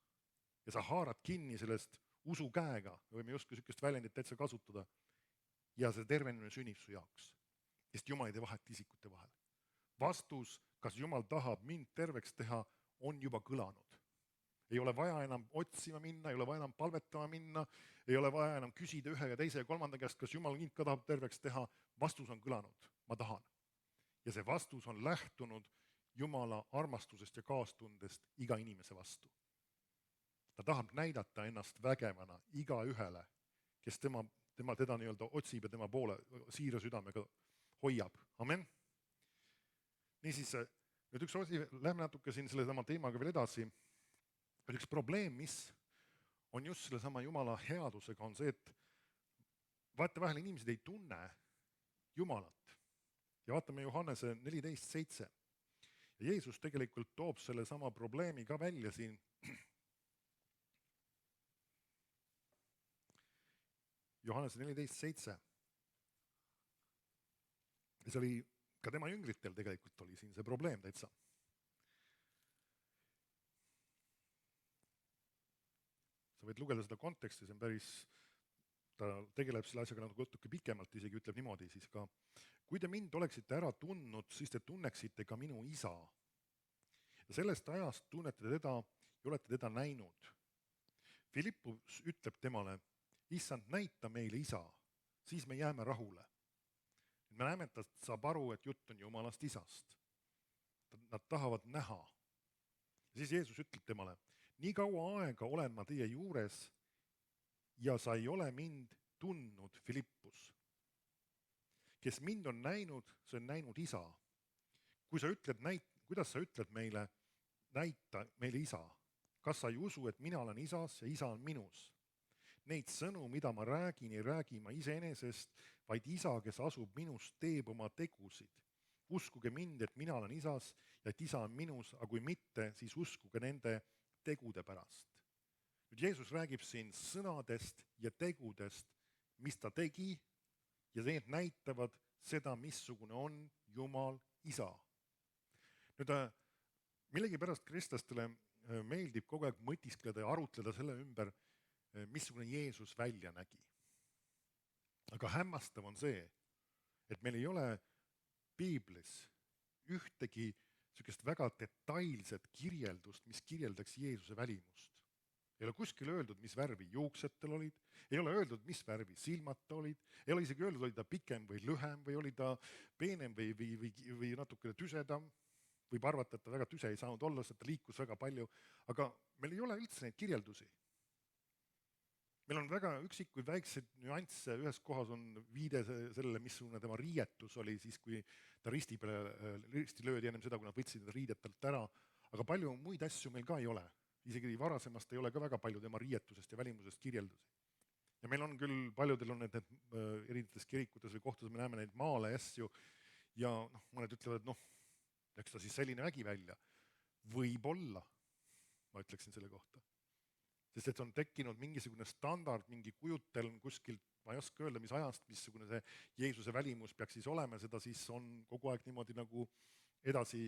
ja sa haarad kinni sellest usu käega, me võime justkui sükest väljendit täitsa kasutada, ja see tervenemine sünnib su jaoks, sest Jumal ei tee vahet isikute vahel. Vastus, kas Jumal tahab mind terveks teha, on juba kõlanud. Ei ole vaja enam otsima minna, ei ole vaja enam palvetama minna, ei ole vaja enam küsida ühe ja teise ja kolmanda käest, kas Jumal mind ka tahab terveks teha. Vastus on kõlanud, ma tahan. Ja see vastus on lähtunud Jumala armastusest ja kaastundest iga inimese vastu. Ta tahab näidata ennast vägevana iga ühele, kes tema teda nii-öelda otsib ja tema poole siira südamega hoiab. Amen. Niisiis, nüüd üks osi, lähme natuke siin selle sama teemaga veel edasi. Üks probleem, mis on just selle sama Jumala headusega, on see, et vahetevahel inimesed ei tunne Jumalat. Ja vaatame Johannese 14.7. Ja Jeesus tegelikult toob selle sama probleemi ka välja siin. Johannese 14.7. Ja see oli ka tema jüngritel tegelikult oli siin see probleem täitsa. Sa võid lugeda seda konteksti, see on päris, ta tegeleb selle asjaga natuke pikemalt, isegi ütleb niimoodi siis ka. Kui te mind oleksite ära tundnud, siis te tunneksite ka minu isa. Ja sellest ajast tunnete teda ja olete teda näinud. Filippus ütleb temale, issand, näita meile isa, siis me jääme rahule. Me näeme, et ta saab aru, et jutt on Jumalast isast. Nad tahavad näha. Ja siis Jeesus ütleb temale, nii kaua aega olen ma teie juures ja sa ei ole mind tundnud, Filippus. Kes mind on näinud, see on näinud isa. Kuidas sa ütled meile, näita meile isa? Kas sa ei usu, et mina olen isas ja isa on minus? Neid sõnu, mida ma räägin, ei räägi ma iseenesest, vaid isa, kes asub minust, teeb oma tegusid. Uskuge mind, et mina olen isas ja et isa on minus, aga kui mitte, siis uskuge nende tegude pärast. Nüüd Jeesus räägib siin sõnadest ja tegudest, mis ta tegi ja need näitavad seda, missugune on Jumal isa. Nüüd millegipärast kristlastele meeldib kogu aeg mõtiskleda ja arutleda selle ümber, missugune Jeesus välja nägi. Aga hämmastav on see, et meil ei ole Piiblis ühtegi sellist väga detailset kirjeldust, mis kirjeldaks Jeesuse välimust. Ei ole kuskil öeldud, mis värvi juuksetel olid, ei ole öeldud, mis värvi silmad ta olid, ei ole isegi öeldud, oli ta pikem või lühem või oli ta peenem või natukene tüsedam. Võib arvata, et ta väga tüse ei saanud olla, sest ta liikus väga palju, aga meil ei ole üldse neid kirjeldusi. Meil on väga üksikuid väikseid nüansse, ühes kohas on viide sellele, missugune tema riietus oli siis, kui ta risti löödi ennem seda, kui nad võtsid riided talt ära, aga palju muid asju meil ka ei ole. Isegi varasemast ei ole ka väga palju tema riietusest ja välimusest kirjeldusi. Ja meil on küll, paljudel on need erinevates kirikutes või kohtades, me näeme neid maale asju ja mõned ütlevad, eks ta siis selline vägi välja. Võib-olla, ma ütleksin selle kohta. Sest et on tekkinud mingisugune standard, mingi kujutel kuskilt, ma ei oska öelda, mis ajast, missugune see Jeesuse välimus peaks siis olema, seda siis on kogu aeg niimoodi nagu edasi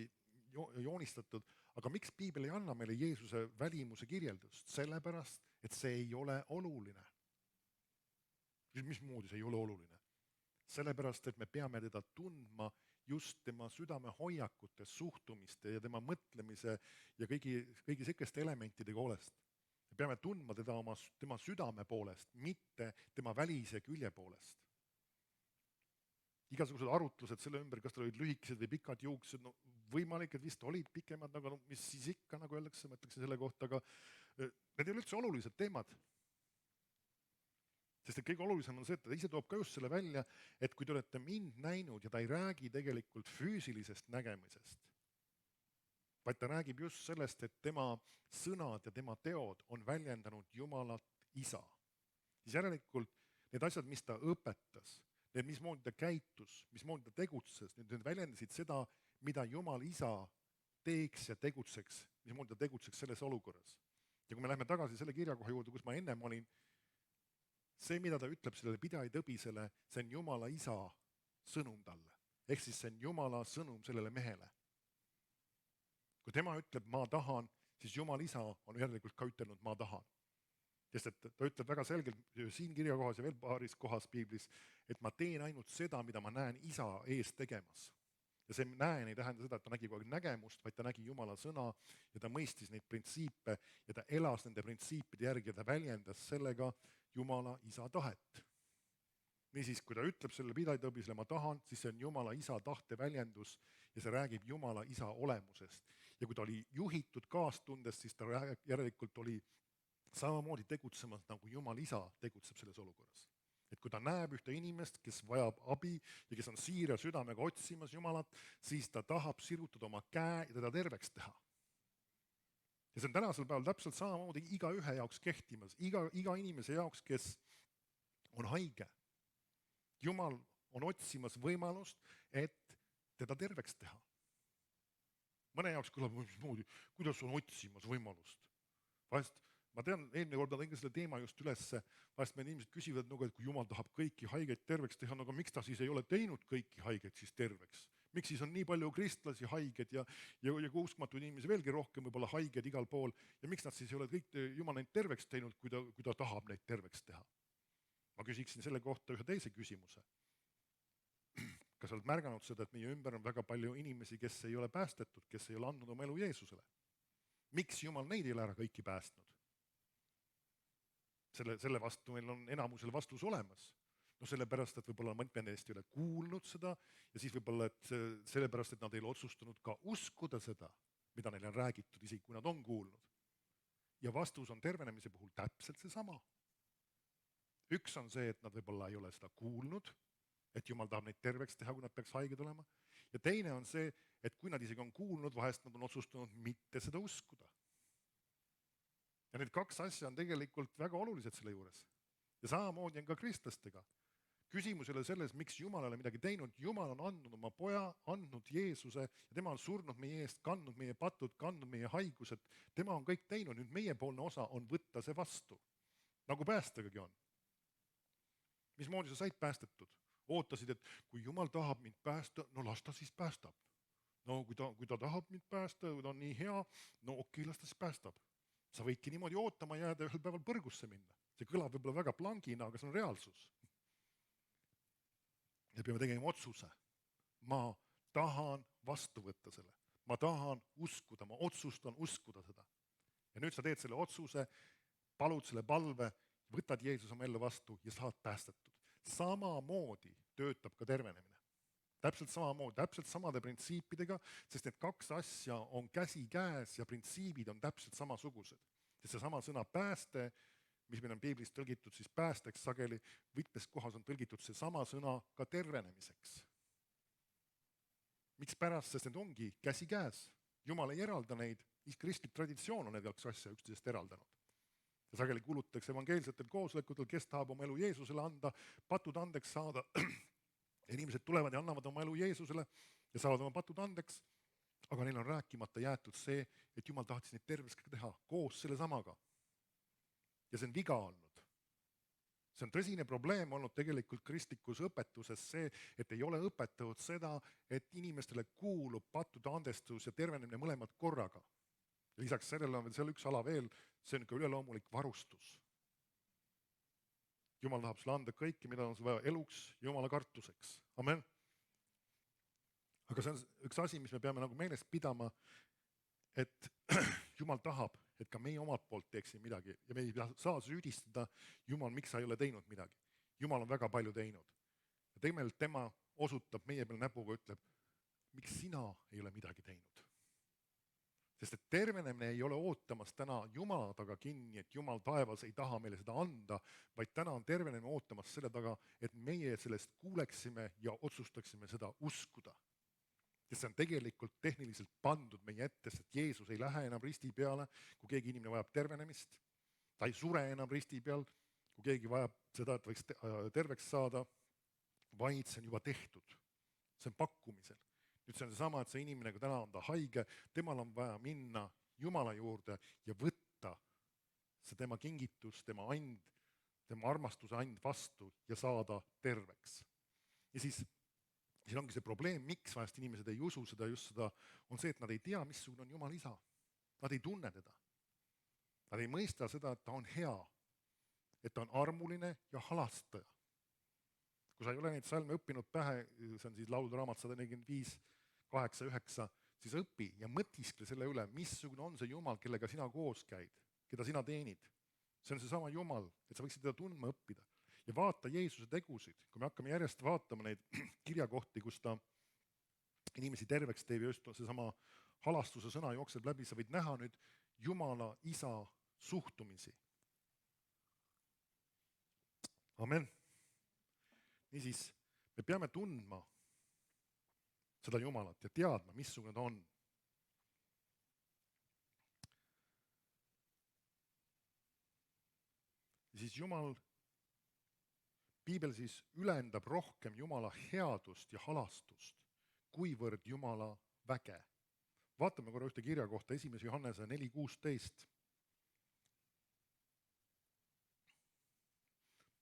joonistatud. Aga miks Piibel ei anna meile Jeesuse välimuse kirjeldust? Sellepärast, et see ei ole oluline. Mismoodi see ei ole oluline? Sellepärast, et me peame teda tundma just tema südame hoiakute, suhtumiste ja tema mõtlemise ja kõigi selliste elementide poolest. Me peame tundma teda tema südame poolest, mitte tema välise külje poolest. Igasugused arutlused selle ümber, kas tal olid lühikesed või pikad juuksed, no võimalik, et vist olid pikemad, aga no, mis siis ikka, nagu öeldakse, mõtleksin selle kohta, aga need ei ole üldse olulised teemad. Sest et kõige olulisem on see, et ta ise toob ka just selle välja, et kui te olete mind näinud ja ta ei räägi tegelikult füüsilisest nägemisest, vaid ta räägib just sellest, et tema sõnad ja tema teod on väljendanud Jumalat isa. Siis järelikult need asjad, mis ta õpetas, need mismoodi ta käitus, mismoodi ta tegutses, need väljendasid seda, mida Jumal isa teeks ja tegutseks, mismoodi ta tegutseks selles olukorras. Ja kui me lähme tagasi selle kirjakoha juurde, kus ma ennem olin, see, mida ta ütleb sellele pidajatõbisele, see on Jumala isa sõnum talle. Ehk siis see on Jumala sõnum sellele mehele. Kui tema ütleb, ma tahan, siis Jumal isa on järelikult ka ütelnud, ma tahan. Sest et ta ütleb väga selgelt siin kirjakohas ja veel paaris kohas piiblis, et ma teen ainult seda, mida ma näen isa ees tegemas. Ja see näen ei tähenda seda, et ta nägi kogu aeg nägemust, vaid ta nägi Jumala sõna ja ta mõistis neid printsiipe ja ta elas nende printsiipide järgi ja ta väljendas sellega Jumala isa tahet. Niisiis, kui ta ütleb selle pidajatõbisele, ma tahan, siis see on Jumala isa tahte väljendus ja see räägib Jumala isa olemusest. Ja kui ta oli juhitud kaastundest, siis ta järelikult oli samamoodi tegutsemas, nagu Jumal isa tegutseb selles olukorras. Et kui ta näeb ühte inimest, kes vajab abi ja kes on siira südamega otsimas Jumalat, siis ta tahab sirutada oma käe ja teda terveks teha. Ja see on tänasel päeval täpselt samamoodi igaühe jaoks kehtimas, iga inimese jaoks, kes on haige. Jumal on otsimas võimalust, et teda terveks teha. Mõne jaoks kõlab, kuidas on otsimas võimalust? Vahest ma tean, eelmine kord tõin selle teema just ülesse, vahest meil inimesed küsivad, et kui Jumal tahab kõiki haigeid terveks teha, aga miks ta siis ei ole teinud kõiki haigeid siis terveks? Miks siis on nii palju kristlasi haiged ja uskmatuid inimesi veelgi rohkem võib-olla haiged igal pool ja miks nad siis ei ole kõik Jumal neid terveks teinud, kui ta tahab neid terveks teha? Ma küsiksin selle kohta ühe teise küsimuse. Kas oled märganud seda, et meie ümber on väga palju inimesi, kes ei ole päästetud, kes ei ole andnud oma elu Jeesusele? Miks Jumal neid ei ole ära kõiki päästnud? Selle vastu meil on enamusel vastus olemas. No sellepärast, et võib-olla mõned nendest ei ole kuulnud seda ja siis võib-olla et sellepärast, et nad ei ole otsustanud ka uskuda seda, mida neile on räägitud, isegi kui nad on kuulnud. Ja vastus on tervenemise puhul täpselt seesama. Üks on see, et nad võib-olla ei ole seda kuulnud, et Jumal tahab neid terveks teha, kui nad peaks haiged olema. Ja teine on see, et kui nad isegi on kuulnud, vahest nad on otsustanud mitte seda uskuda. Ja need kaks asja on tegelikult väga olulised selle juures. Ja samamoodi on ka kristlastega. Küsimus ei ole selles, miks Jumal ei ole midagi teinud. Jumal on andnud oma poja, andnud Jeesuse ja tema on surnud meie eest, kandnud meie patud, kandnud meie haigused. Tema on kõik teinud. Nüüd meiepoolne osa on võtta see vastu. Nagu päästegagi on. Mismoodi sa said päästetud? Ootasid, et kui Jumal tahab mind päästa, no las ta siis päästab. No kui ta tahab mind päästa, kui ta on nii hea, no okei, las ta siis päästab. Sa võidki niimoodi ootama jääda ühel päeval põrgusse minna. See kõlab võib-olla väga plangina, aga see on reaalsus. Ja peame tegema otsuse. Ma tahan vastu võtta selle. Ma tahan uskuda, ma otsustan uskuda seda. Ja nüüd sa teed selle otsuse, palud selle palve, võtad Jeesuse oma ellu vastu ja saad päästetud. Samamoodi töötab ka tervenemine. Täpselt samamoodi, täpselt samade printsiipidega, sest need kaks asja on käsi käes ja printsiibid on täpselt samasugused. Sest see sama sõna pääste, mis meil on piiblis tõlgitud, siis päästeks sageli, võtmes kohas on tõlgitud see sama sõna ka tervenemiseks. Miks pärast, sest need ongi käsi käes. Jumal ei eralda neid, kristlik traditsioon on need kaks asja üksteisest eraldanud. Ja sageli kuulutatakse evangeelsetel koosolekutel, kes tahab oma elu Jeesusele anda, patud andeks saada. Inimesed tulevad ja annavad oma elu Jeesusele ja saavad oma patud andeks, aga neil on rääkimata jäetud see, et Jumal tahtis neid terveks teha koos selle samaga. Ja see on viga olnud. See on tõsine probleem olnud tegelikult kristlikus õpetuses see, et ei ole õpetatud seda, et inimestele kuulub patud andestus ja tervenemine mõlemad korraga. Ja lisaks sellele on veel seal üks ala veel, see on ka üleloomulik varustus. Jumal tahab sulle anda kõike, mida on vaja eluks, Jumala kartuseks. Amen. Aga see on üks asi, mis me peame nagu meeles pidama, et Jumal tahab, et ka meie omalt poolt teeksime midagi ja me ei saa süüdistada Jumal, miks sa ei ole teinud midagi. Jumal on väga palju teinud. Ja tegelikult tema osutab meie peal näpuga, ütleb, miks sina ei ole midagi teinud? Sest et tervenemine ei ole ootamas täna Jumala taga kinni, et Jumal taevas ei taha meile seda anda, vaid täna on tervenemine ootamas selle taga, et meie sellest kuuleksime ja otsustaksime seda uskuda. Sest see on tegelikult tehniliselt pandud meie ette, sest Jeesus ei lähe enam risti peale, kui keegi inimene vajab tervenemist. Ta ei sure enam risti peal, kui keegi vajab seda, et võiks terveks saada, vaid see on juba tehtud. See on pakkumisel. Nüüd see on seesama, et see inimene, kui täna on ta haige, temal on vaja minna Jumala juurde ja võtta see tema kingitus, tema and, tema armastuse and vastu ja saada terveks. Ja siis ongi see probleem, miks vahest inimesed ei usu seda, just seda, on see, et nad ei tea, missugune on Jumal isa. Nad ei tunne teda. Nad ei mõista seda, et ta on hea, et ta on armuline ja halastaja. Kui sa ei ole neid salme õppinud pähe, see on siis laulude raamat 145, 8-9, siis õpi ja mõtiskle selle üle, missugune on see Jumal, kellega sina koos käid, keda sina teenid. See on seesama Jumal, et sa võiksid teda tundma õppida. Ja vaata Jeesuse tegusid, kui me hakkame järjest vaatama neid kirjakohti, kus ta inimesi terveks teeb ja just seesama halastuse sõna jookseb läbi, sa võid näha nüüd Jumala isa suhtumisi. Amen. Niisiis, me peame tundma seda Jumalat ja teadma, missugune ta on. Ja siis Jumal, Piibel siis ülendab rohkem Jumala headust ja halastust, kuivõrd Jumala väge. Vaatame korra ühte kirja kohta, 1. Johannese 4:16.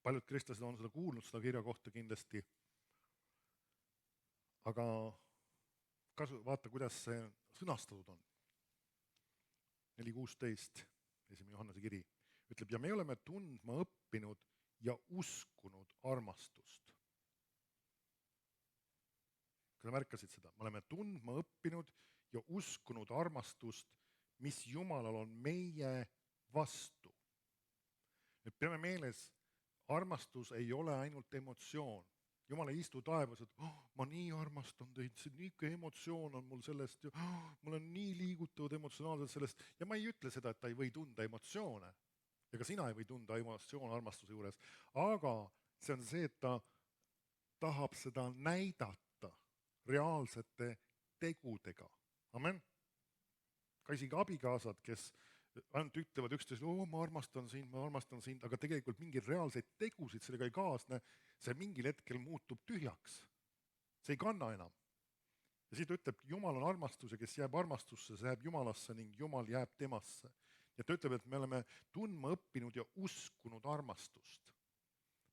Paljud kristlased on seda kuulnud, seda kirja kohta kindlasti. Aga vaata, kuidas see sõnastatud on. 4:16, 1. Johannese kiri, ütleb, ja me oleme tundma õppinud ja uskunud armastust. Kui sa märkasid seda, me oleme tundma õppinud ja uskunud armastust, mis Jumalal on meie vastu. Nüüd peame meeles, armastus ei ole ainult emotsioon. Jumal ei istu taevas, et ma nii armastan teid, see niisugune emotsioon on mul sellest, mul on nii liigutavad emotsionaalselt sellest ja ma ei ütle seda, et ta ei või tunda emotsioone. Ja ka sina ei või tunda emotsioone armastuse juures, aga see on see, et ta tahab seda näidata reaalsete tegudega. Amen. Ka isegi abikaasad, kes ainult ütlevad üksteisele, ma armastan sind, aga tegelikult mingeid reaalseid tegusid sellega ei kaasne, see mingil hetkel muutub tühjaks. See ei kanna enam. Ja siit ütleb, Jumal on armastus ja kes jääb armastusse, see jääb Jumalasse ning Jumal jääb temasse. Ja ta ütleb, et me oleme tundma õppinud ja uskunud armastust.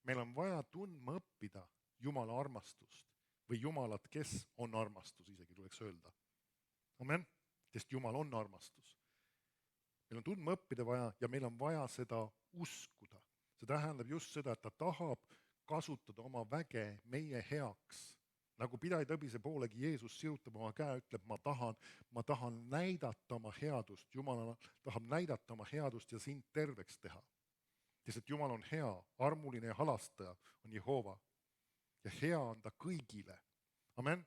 Meil on vaja tundma õppida Jumala armastust või Jumalat, kes on armastus, isegi tuleks öelda. Amen, sest Jumal on armastus. Meil on tundma õppida vaja ja meil on vaja seda uskuda. See tähendab just seda, et ta tahab kasutada oma väge meie heaks. Nagu pidajatõbise poolegi Jeesus sirutab oma käe, ütleb, ma tahan näidata oma headust. Jumal tahab näidata oma headust ja sind terveks teha. Sest et Jumal on hea, armuline ja halastaja on Jehova. Ja hea on ta kõigile. Amen.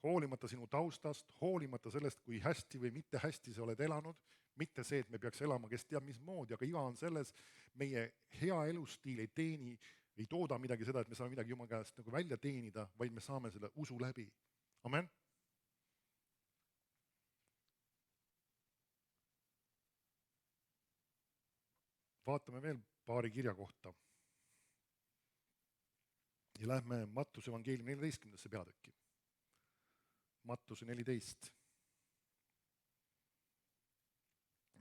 Hoolimata sinu taustast, hoolimata sellest, kui hästi või mitte hästi sa oled elanud, mitte see, et me peaks elama, kes teab mismoodi, aga iga on selles, meie hea elustiil ei tooda midagi seda, et me saame midagi Jumala käest nagu välja teenida, vaid me saame selle usu läbi. Amen. Vaatame veel paari kirja kohta. Ja lähme Mattuse evangeeliumi 14. peatükki. Mattuse 14.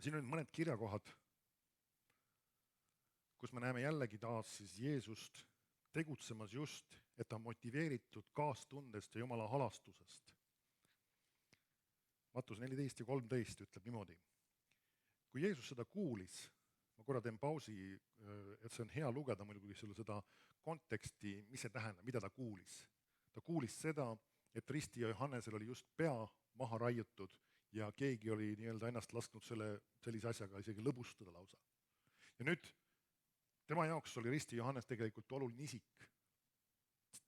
Siin on mõned kirjakohad, kus me näeme jällegi taas siis Jeesust tegutsemas just, et ta on motiveeritud kaastundest ja Jumala halastusest. Mattus 14:13 ütleb niimoodi. Kui Jeesus seda kuulis, ma korra teen pausi, et see on hea lugeda muidugi sulle seda konteksti, mis see tähendab, mida ta kuulis. Ta kuulis seda, et Risti ja Johannesel oli just pea maha raiutud ja keegi oli nii-öelda ennast lasknud sellise asjaga isegi lõbustada lausa. Ja nüüd tema jaoks oli Risti Johannes tegelikult oluline isik.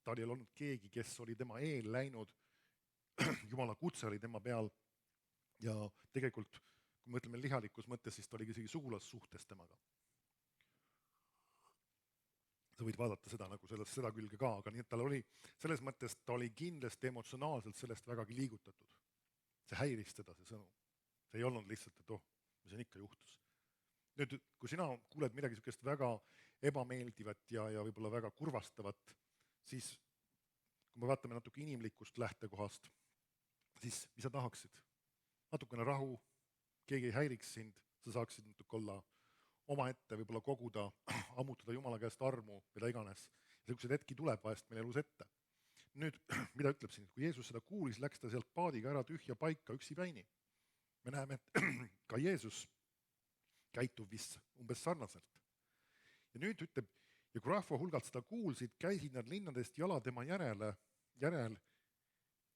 tal ei olnud keegi, kes oli tema eel läinud, Jumala kutse oli tema peal ja tegelikult, kui me mõtleme lihalikus mõttes, siis ta oli isegi sugulassuhtes temaga. Sa võid vaadata seda nagu seda külge ka, aga nii et tal oli, selles mõttes ta oli kindlasti emotsionaalselt sellest vägagi liigutatud. See häiris teda, see sõnum. See ei olnud lihtsalt, et mis siin ikka juhtus. Nüüd, kui sina kuuled midagi sellist väga ebameeldivat ja võib-olla väga kurvastavat, siis kui me vaatame natuke inimlikust lähtekohast, siis mis sa tahaksid? Natukene rahu, keegi ei häiriks sind, sa saaksid natuke olla omaette, võib-olla koguda, ammutada Jumala käest armu, mida iganes. Ja sellised hetki tuleb vahest meil elus ette. Nüüd, mida ütleb siin? Kui Jeesus seda kuulis, läks ta sealt paadiga ära tühja paika üksipäini. Me näeme, et ka Jeesus käitub vist umbes sarnaselt. Ja nüüd ütleb, ja kui rahva hulgalt seda kuulsid, käisid nad linnadest jala tema järel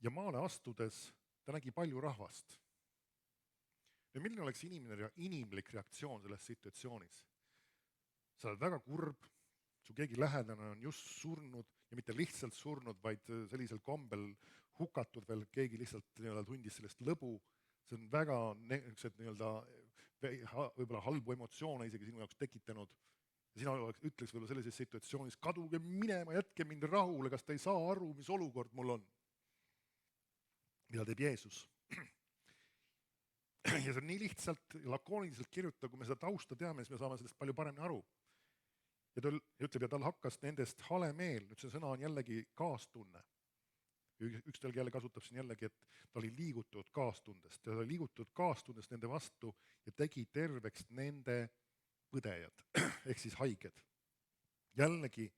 ja maale astudes ta nägi palju rahvast. Ja milline oleks inimlik reaktsioon selles situatsioonis? Sa oled väga kurb, su keegi lähedane on just surnud ja mitte lihtsalt surnud, vaid sellisel kombel hukatud veel, keegi lihtsalt tundis sellest lõbu. See on väga võib-olla halbu emotsioone isegi sinu jaoks tekitanud. Ja sina ütleks võib-olla sellises situatsioonis, kaduge minema, jätke mind rahule, kas ta ei saa aru, mis olukord mul on. Mida teeb Jeesus? Ja see on nii lihtsalt ja lakooniliselt kirjutada, kui me seda tausta teame, siis me saame sellest palju paremini aru. Ja ta ütleb, ja tal hakkas nendest hale meel, nüüd see sõna on jällegi kaastunne. Üks tõlge jälle kasutab siin jällegi, et ta oli liigutud kaastundest ja ta oli liigutud kaastundest nende vastu ja tegi terveks nende põdejad, ehk siis haiged. Jällegi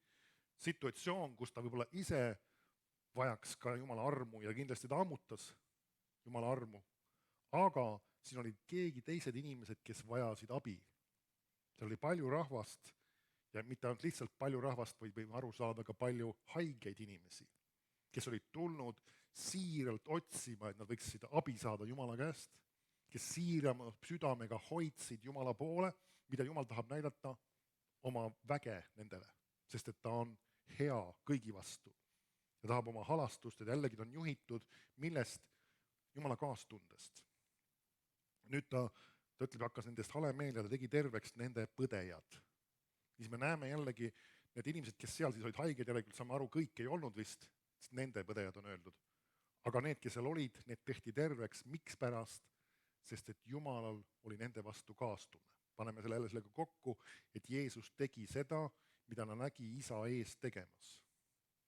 situatsioon, kus ta võib-olla ise vajaks ka Jumala armu ja kindlasti ta ammutas Jumala armu, aga siin olid keegi teised inimesed, kes vajasid abi. Seal oli palju rahvast ja mitte ainult lihtsalt palju rahvast, vaid võime aru saada ka palju haigeid inimesi, kes olid tulnud siiralt otsima, et nad võiksid abi saada Jumala käest, kes siirama südamega hoidsid Jumala poole, mida Jumal tahab näidata oma väge nendele, sest et ta on hea kõigi vastu ja tahab oma halastust, et jällegi ta on juhitud millest Jumala kaastundest. Nüüd ta ütleb, hakkas nendest hale meel ja ta tegi terveks nende põdejad. Siis me näeme jällegi need inimesed, kes seal siis olid haiged, järelikult saame aru, kõik ei olnud vist, sest nende põdejad on öeldud. Aga need, kes seal olid, need tehti terveks, miks pärast? Sest et Jumalal oli nende vastu kaastunne. Paneme selle jälle sellega kokku, et Jeesus tegi seda, mida ta nägi isa ees tegemas.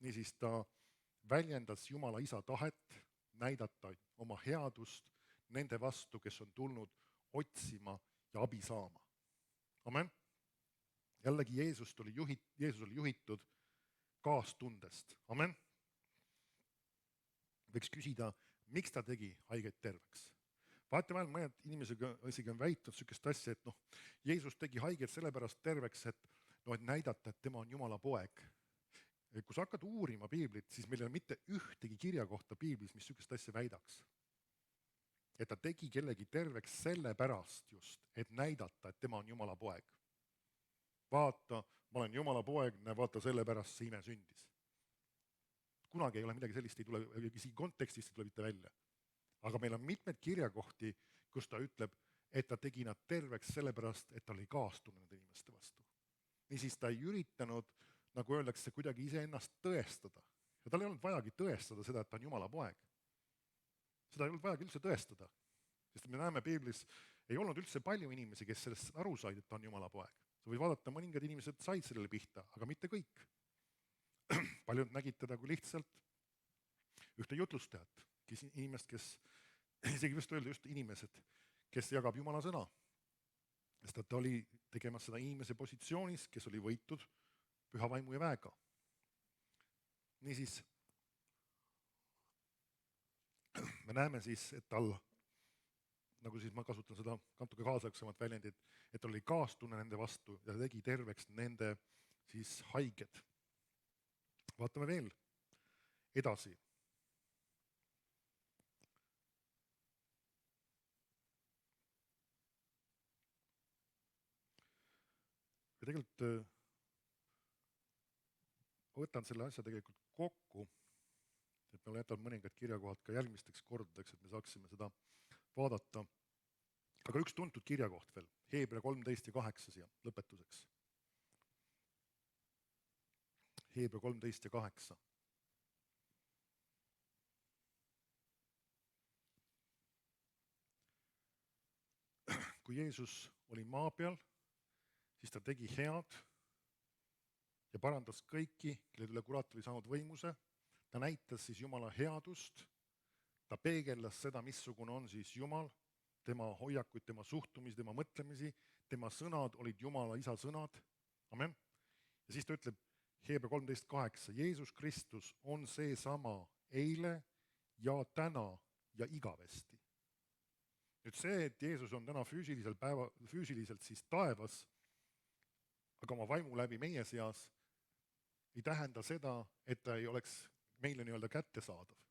Niisiis ta väljendas Jumala isa tahet näidata oma headust nende vastu, kes on tulnud otsima ja abi saama. Amen. Jällegi Jeesus oli juhitud kaastundest. Amen. Võiks küsida, miks ta tegi haigeid terveks. Vaatevahel mõned inimesega isegi on väitnud sellist asja, et Jeesus tegi haigeid sellepärast terveks, et näidata, et tema on Jumala poeg. Kui sa hakkad uurima piiblit, siis meil ei ole mitte ühtegi kirja kohta piiblis, mis sellist asja väidaks. Et ta tegi kellegi terveks sellepärast just, et näidata, et tema on Jumala poeg. Vaata, ma olen Jumala poeg, vaata sellepärast see ime sündis. Kunagi ei ole midagi sellist, ei tule, siin kontekstist ei tule mitte välja. Aga meil on mitmed kirjakohti, kus ta ütleb, et ta tegi nad terveks sellepärast, et ta oli kaastunud nende inimeste vastu. Niisiis ta ei üritanud, nagu öeldakse, kuidagi iseennast tõestada. Ja tal ei olnud vajagi tõestada seda, et ta on Jumala poeg. Seda ei olnud vajagi üldse tõestada, sest me näeme piiblis, ei olnud üldse palju inimesi, kes sellest aru said, et ta on Jumala poeg. Sa võid vaadata, mõningad inimesed said sellele pihta, aga mitte kõik. Paljud nägid teda kui lihtsalt ühte jutlustajat, inimest, kes, isegi just öelda just inimesed, kes jagab Jumala sõna. Sest ta oli tegemas seda inimese positsioonis, kes oli võitud püha vaimu ja väega. Niisiis, me näeme siis, et tal, nagu siis ma kasutan seda natuke kaasaegsemat väljendit, et tal oli kaastunne nende vastu ja tegi terveks nende siis haiged. Vaatame veel edasi. Ja tegelikult võtan selle asja tegelikult kokku, et me jätame mõningad kirjakohad ka järgmisteks kordadeks, et me saaksime seda vaadata. Aga üks tuntud kirjakoht veel, Heebrea 13 ja 8 siia lõpetuseks. Heebrea 13 ja 8. Kui Jeesus oli maa peal, siis ta tegi head ja parandas kõiki, kelle üle kurat oli saanud võimuse. Ta näitas siis Jumala headust, ta peegeldas seda, missugune on siis Jumal, tema hoiakuid, tema suhtumisi, tema mõtlemisi, tema sõnad olid Jumala isa sõnad. Amen. Ja siis ta ütleb Heebrea 13.8, Jeesus Kristus on seesama eile ja täna ja igavesti. Nüüd see, et Jeesus on täna füüsiliselt siis taevas, aga oma vaimu läbi meie seas, ei tähenda seda, et ta ei oleks meile nii-öelda kättesaadav.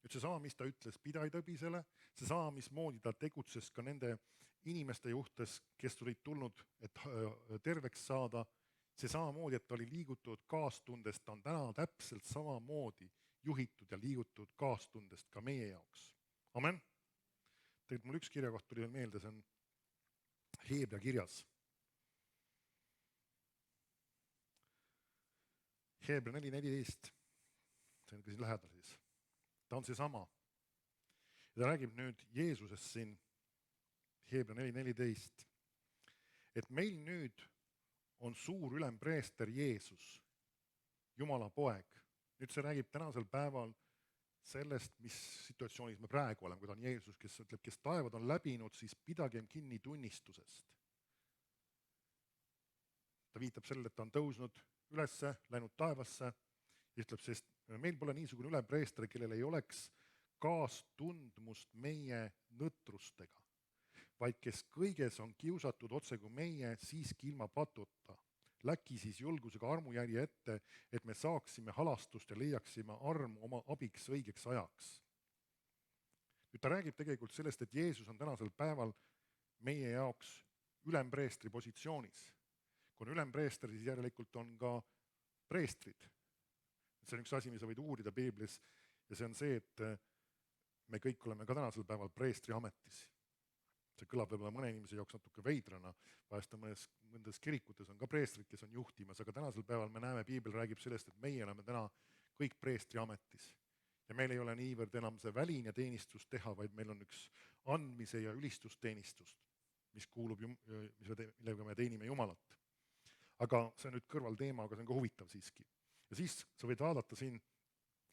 Nüüd seesama, mis ta ütles pidaitõbisele, seesama, mismoodi ta tegutses ka nende inimeste juhtes, kes olid tulnud, et terveks saada, see samamoodi, et ta oli liigutud kaastundest, ta on täna täpselt samamoodi juhitud ja liigutud kaastundest ka meie jaoks. Amen. Tegelikult mul üks kirjakoht tuli veel meelde, see on Heebrea kirjas. Heebrea 4.14, see on ka siin lähedal siis. Ta on seesama. Ja ta räägib nüüd Jeesusest siin, Heebrea 4.14, et meil nüüd on suur ülempreester Jeesus, Jumala poeg. Nüüd see räägib tänasel päeval sellest, mis situatsioonis me praegu oleme, kui ta on Jeesus, kes ütleb, kes taevad on läbinud, siis pidagem kinni tunnistusest. Ta viitab sellele, et ta on tõusnud ülesse, läinud taevasse ja ütleb, sest meil pole niisugune ülempreester, kellel ei oleks kaastundmust meie nõtrustega, vaid kes kõiges on kiusatud otse kui meie, siiski ilma patuta. Läki siis julgusega armujärje ette, et me saaksime halastust ja leiaksime armu oma abiks õigeks ajaks. Nüüd ta räägib tegelikult sellest, et Jeesus on tänasel päeval meie jaoks ülempreestri positsioonis. Kui on ülempreester, siis järelikult on ka preestrid. See on üks asi, mis sa võid uurida Piiblis ja see on see, et me kõik oleme ka tänasel päeval preestri ametis. See kõlab võib-olla mõne inimese jaoks natuke veidrana, vahest mõndas kirikutes on ka preestrid, kes on juhtimas, aga tänasel päeval me näeme, Piibel räägib sellest, et meie oleme täna kõik preestri ametis. Ja meil ei ole niivõrd enam see väline teenistus teha, vaid meil on üks andmise ja ülistusteenistust, millega me teenime Jumalat. Aga see on nüüd kõrvalteema, aga see on ka huvitav siiski. Ja siis sa võid vaadata siin,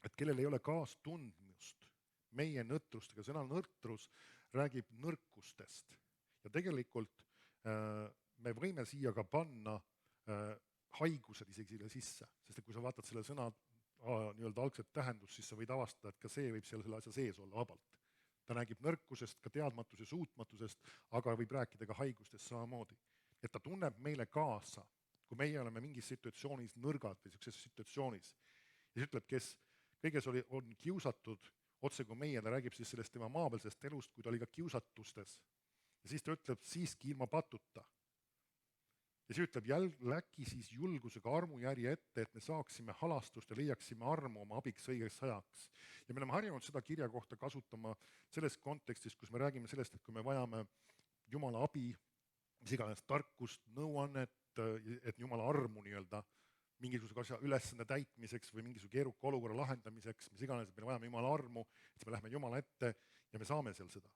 et kellel ei ole kaastundmust meie nõtrustega, sõna nõtrus räägib nõrkustest. Ja tegelikult me võime siia ka panna haigused isegi sisse, sest kui sa vaatad selle sõna nii-öelda algset tähendust, siis sa võid avastada, et ka see võib selle asja sees olla vabalt. Ta räägib nõrkusest, ka teadmatuse suutmatusest, aga võib rääkida ka haigustest samamoodi. Et ta tunneb meile kaasa, kui meie oleme mingis situatsioonis nõrgad või sellises situatsioonis. Ja see ütleb, kes kõiges on kiusatud otse kui meie, ta räägib siis sellest tema maapealsest elust, kui ta oli ka kiusatustes. Ja siis ta ütleb siiski ilma patuta. Ja siis ütleb, läki siis julgusega armujärje ette, et me saaksime halastust ja leiaksime armu oma abiks õigeks ajaks. Ja me oleme harjunud seda kirjakohta kasutama selles kontekstis, kus me räägime sellest, et kui me vajame Jumala abi, mis iganes tarkust, nõuannet, et Jumala armu nii-öelda, mingisuguse asja ülesande täitmiseks või mingisuguse keeruka olukorra lahendamiseks, mis iganes, et me vajame Jumala armu, et me läheme Jumala ette ja me saame seal seda.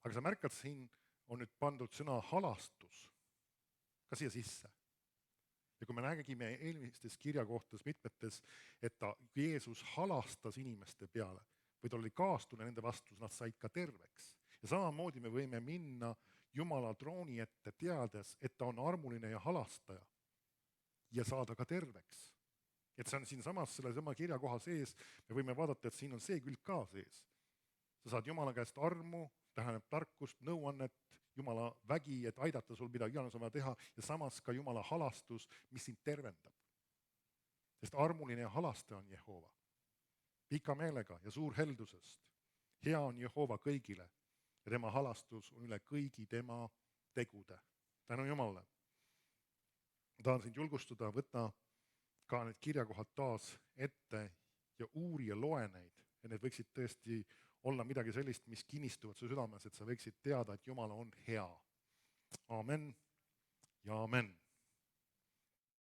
Aga sa märkad, siin on nüüd pandud sõna halastus ka siia sisse. Ja kui me nägime eelmistes kirjakohtades mitmetes, et Jeesus halastas inimeste peale või ta oli kaastunne nende vastu, nad said ka terveks. Ja samamoodi me võime minna Jumala trooni ette teades, et ta on armuline ja halastaja. Ja saada ka terveks. Et see on siin samas selle sama kirjakoha sees, me võime vaadata, et siin on see külg ka sees. Sa saad Jumala käest armu, tähendab tarkust, nõuannet, Jumala vägi, et aidata sul midagi iganes on vaja teha ja samas ka Jumala halastus, mis sind tervendab. Sest armuline ja halastaja on Jehova. Pika meelega ja suur heldusest. Hea on Jehova kõigile ja tema halastus on üle kõigi tema tegude. Tänu Jumalale. Ma tahan sind julgustada, võta ka need kirjakohad taas ette ja uuri ja loe neid. Ja need võiksid tõesti olla midagi sellist, mis kinnistuvad su südames, et sa võiksid teada, et Jumal on hea. Amen ja amen.